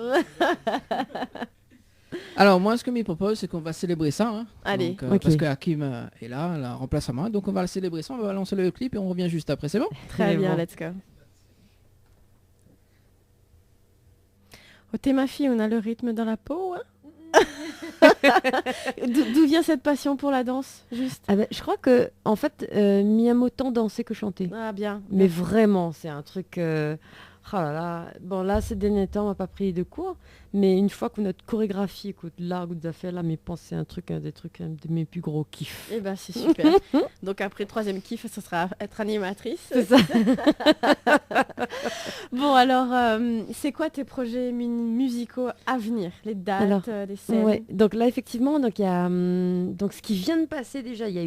Alors moi, ce que je me propose, c'est qu'on va célébrer ça. Hein. Allez. Donc, parce que Hakim est là, la remplace à moi. Donc on va célébrer ça, on va lancer le clip et on revient juste après, c'est bon? Très bien, let's go. Oh, t'es ma fille, on a le rythme dans la peau, hein. D'où vient cette passion pour la danse, juste? Je crois que, en fait, Miyamoto dansait que chanter. Ah bien. Mais vraiment, c'est un truc... Oh là là. Bon, là, ces derniers temps, on n'a pas pris de cours, mais une fois que notre chorégraphie, que l'art que vous avez fait là, mais c'est un des trucs de mes plus gros kiffs. Eh ben, c'est super. Donc après, troisième kiff, ça sera être animatrice. C'est ça. Bon, alors, c'est quoi tes projets musicaux à venir? Les dates, les scènes? Ouais. Donc là, effectivement, donc il y a donc ce qui vient de passer déjà, il y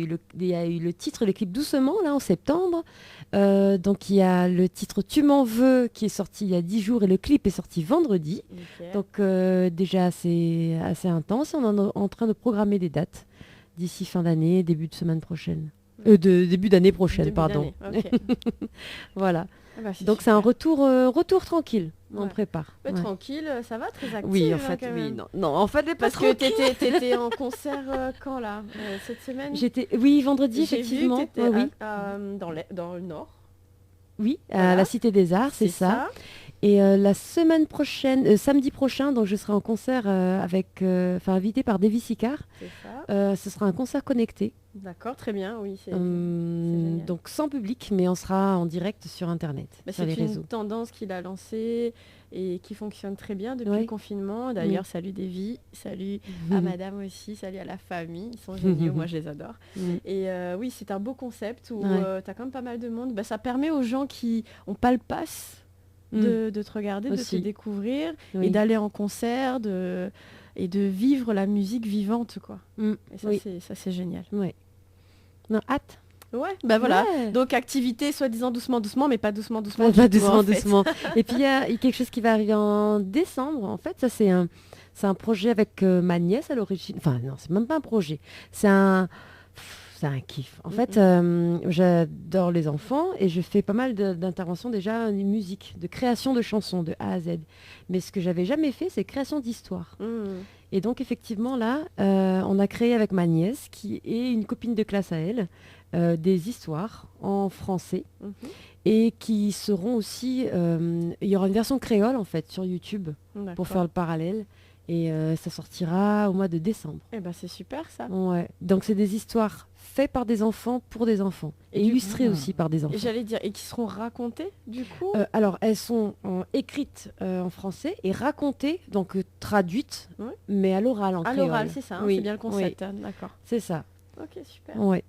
a eu le titre, le clip Doucement, là, en septembre. Donc il y a le titre Tu m'en veux qui est sorti il y a 10 jours et le clip est sorti vendredi. Okay. Donc déjà assez intense. On est en train de programmer des dates d'ici fin d'année, début de semaine prochaine. Début d'année prochaine, pardon. Okay. Voilà. Ah bah, donc c'est un retour tranquille. Ouais. On prépare. Tranquille, ça va, très actif. Oui, en fait, oui. Non, en fait, parce que t'étais en concert quand là cette semaine? Oui, vendredi, effectivement. Vu que t'étais dans le Nord. Oui, à la Cité des Arts, c'est ça. Et la semaine prochaine, samedi prochain, donc je serai en concert invité par Davis Icard. C'est ça. Ce sera un concert connecté. D'accord, très bien, oui. C'est génial. Donc sans public, mais on sera en direct sur Internet. Sur les réseaux. C'est une tendance qu'il a lancée et qui fonctionne très bien depuis le confinement. D'ailleurs, salut Davy, salut à madame aussi, salut à la famille. Ils sont géniaux, moi je les adore. Et oui, c'est un beau concept où tu as quand même pas mal de monde. Ça permet aux gens qui n'ont pas le pass de te regarder, aussi. De te découvrir et d'aller en concert et de vivre la musique vivante, quoi. Et ça, c'est génial. Ouais. Non, hâte. Ouais, voilà. Ouais. Donc activité, soi-disant doucement, mais pas doucement. Pas doucement. Et puis il y a quelque chose qui va arriver en décembre. En fait, ça c'est un projet avec ma nièce à l'origine. Enfin non, c'est même pas un projet. C'est un kiff. En fait, j'adore les enfants et je fais pas mal d'interventions déjà en musique, de création de chansons de A à Z. Mais ce que j'avais jamais fait, c'est création d'histoires. Et donc effectivement là, on a créé avec ma nièce, qui est une copine de classe à elle, des histoires en français et qui seront aussi... il y aura une version créole en fait sur YouTube pour faire le parallèle. Et ça sortira au mois de décembre. Eh ben c'est super ça. Ouais. Donc c'est des histoires faites par des enfants pour des enfants. Et illustrées aussi par des enfants. Et j'allais dire, et qui seront racontées du coup alors elles sont écrites en français et racontées, donc traduites, mais à l'oral en créole. À l'oral, c'est ça, c'est bien le concept. Hein, d'accord. C'est ça. Ok, super. Ouais.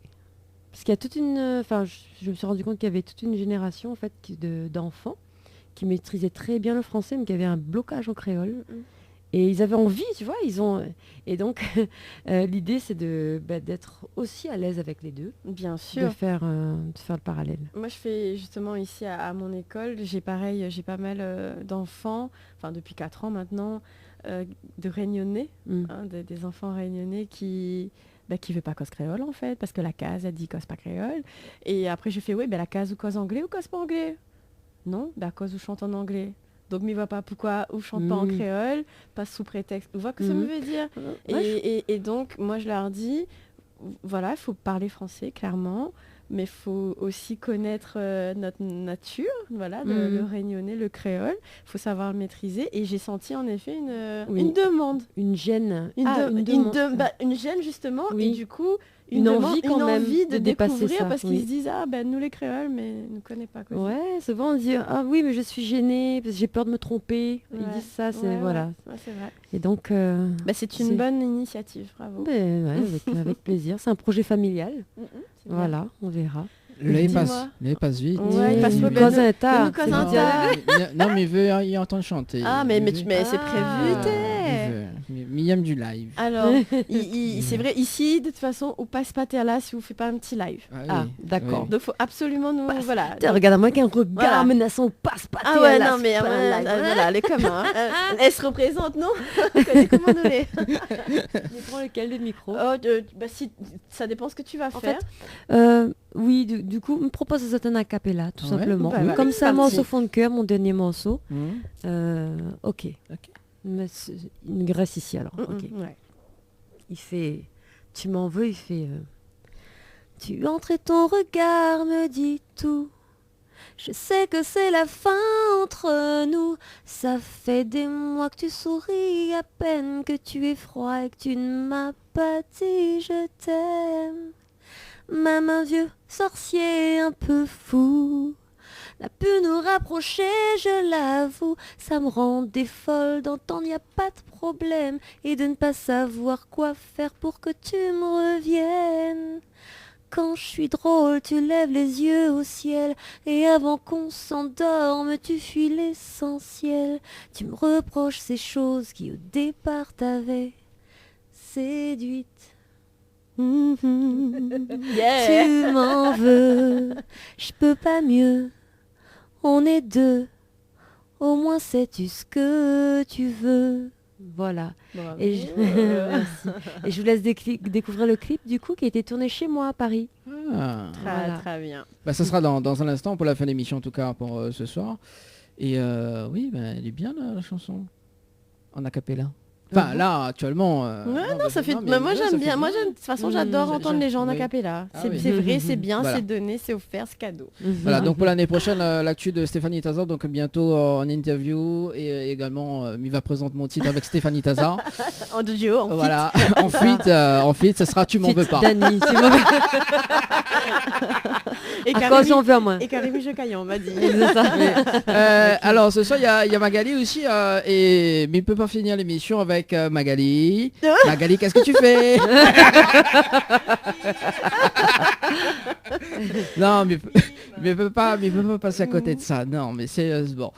Parce qu'il y a toute une... Enfin, je me suis rendu compte qu'il y avait toute une génération en fait, d'enfants qui maîtrisaient très bien le français, mais qui avaient un blocage en créole. Et ils avaient envie, tu vois, Et donc, l'idée, c'est d'être aussi à l'aise avec les deux. Bien sûr. De faire le parallèle. Moi, je fais justement ici à mon école, j'ai pas mal d'enfants, enfin depuis 4 ans maintenant, de Réunionnais, des enfants réunionnais qui veut pas cause créole en fait, parce que la case a dit cause pas créole. Et après, je fais, la case ou cause anglais ou cause pas anglais? Non, cause ou chante en anglais. Donc, mais va pas pourquoi ou chante pas en créole, pas sous prétexte. Vous voyez ce que ça me veut dire. Et donc, moi, je leur dis, voilà, il faut parler français, clairement, mais il faut aussi connaître notre nature, voilà, le réunionnais, le créole. Il faut savoir le maîtriser. Et j'ai senti, en effet, une demande. Une gêne. Une gêne, justement. Oui. Et du coup... Une envie de découvrir ça, parce qu'ils se disent nous les créoles mais ne connaissent pas quoi. Ouais, souvent on dit oui mais je suis gênée parce que j'ai peur de me tromper. Ils disent ça, c'est voilà. Ouais, c'est vrai. Et donc c'est une bonne initiative, bravo. Avec plaisir, c'est un projet familial. Voilà, on verra. Le passe vite. Ouais, il passe pas Non mais il veut y entendre chanter. Ah mais c'est prévu. il aime du live. Alors, c'est vrai, ici, de toute façon, on passe pas là si vous faites pas un petit live. D'accord. Donc, il faut absolument nous... Voilà. Regarde-moi qu'un regard menaçant, passe pas Ah ouais, non, mais voilà, elle est comme elle se représente, non? Comment nous les... Tu prends lequel de micro? Si, ça dépend ce que tu vas faire. Oui, du coup, me propose de sauter un acapella, tout simplement. Comme ça, morceau fond de cœur, mon dernier morceau. Ok. Mais une graisse ici, alors. Il fait... Tu m'en veux, il fait... Tu entres et ton regard me dit tout. Je sais que c'est la fin entre nous. Ça fait des mois que tu souris à peine, que tu es froid et que tu ne m'as pas dit je t'aime. Même un vieux sorcier un peu fou n'a pu nous rapprocher, je l'avoue. Ça me rend des folles d'entendre y a pas de problème et de ne pas savoir quoi faire pour que tu me reviennes. Quand je suis drôle, tu lèves les yeux au ciel et avant qu'on s'endorme, tu fuis l'essentiel. Tu me reproches ces choses qui au départ t'avaient séduite. Tu m'en veux, je peux pas mieux. On est deux, au moins sais-tu ce que tu veux. Voilà. Et je vous laisse découvrir le clip du coup qui a été tourné chez moi à Paris. Très bien. Ça sera dans un instant pour la fin de l'émission en tout cas pour ce soir. Et oui, elle est bien la chanson en acapella. Enfin là actuellement. Ça fait. Moi j'aime bien. Moi de toute façon j'adore entendre les gens en acapella. C'est vrai, c'est bien, c'est donné, c'est offert, c'est cadeau. Voilà, donc pour l'année prochaine, l'actu de Stéphanie Taza, donc bientôt en interview et également Miva présente mon titre avec Stéphanie Taza. En duo, voilà. Ensuite, ce sera Tu m'en veux pas. Dani, tu m'en veux et Karim, j'en veux à moi. Et Karim Jocaillon, on m'a dit. Alors ce soir il y a Magali aussi mais il peut pas finir l'émission avec Magali. Magali, qu'est-ce que tu fais? Non, mais peut pas passer à côté de ça. Non, mais sérieusement.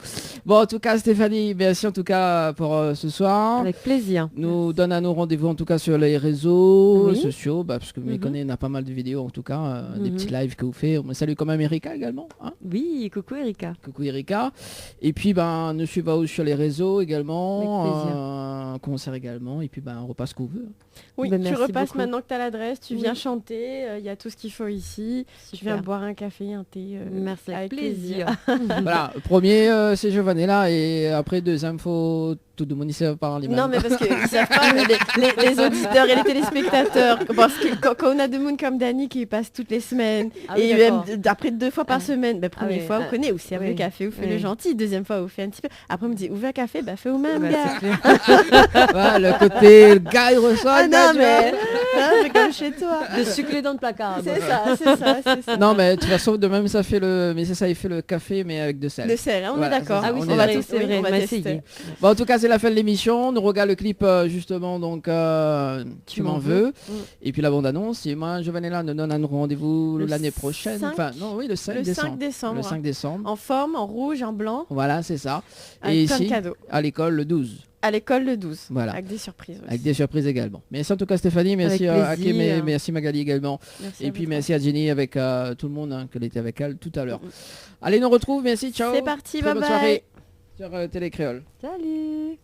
Bon, en tout cas, Stéphanie, merci en tout cas pour ce soir. Avec plaisir. Nous donne à nos rendez-vous en tout cas sur les réseaux sociaux, parce que Méconnaît n'a pas mal de vidéos en tout cas, des petits lives que vous faites. On me salue quand même Erika également. Hein, oui, coucou Erika. Coucou Erika. Et puis nous suivons aussi sur les réseaux également. Un concert également. Et puis on repasse ce qu'on veut. Oui, tu repasses beaucoup. Maintenant que tu as l'adresse, tu viens chanter, il y a tout ce qu'il faut ici. Super. Tu viens boire un café, un thé. Merci, avec plaisir. Voilà, premier c'est Giovanella et après deuxième faut tout le monde ici parler. Non mais parce qu'ils ne savent pas les auditeurs et les téléspectateurs, parce que quand on a des monde comme Dani qui passe toutes les semaines et même après 2 fois par semaine, première fois on connaît, ou c'est le café, ou fait le gentil, deuxième fois on fait un petit peu, après on me dit ouvre un café, fais au même gars. Le côté le gars il reçoit. Non mais comme chez toi. De sucrer dans le placard. C'est ça. Non mais de toute façon de même ça fait il fait le café mais avec de sel. De sel, on est d'accord. Ah oui, on va tous on va essayer. Bon en tout cas c'est la fin de l'émission, nous regarde le clip justement donc Tu m'en veux et puis la bande annonce et moi Giovanella nous donne un rendez-vous l'année prochaine. Le 5 décembre. Le 5 décembre. En forme, en rouge, en blanc. Voilà, c'est ça. Et ici à l'école le 12. À l'école le 12, voilà. Avec des surprises aussi. Avec des surprises également. Merci en tout cas Stéphanie, merci à Aké, merci Magali également. Merci et puis merci à Jenny avec tout le monde qu'elle était avec elle tout à l'heure. Allez, nous retrouve, merci, ciao. C'est parti, bye bye. Bonne soirée sur Télé Créole. Salut.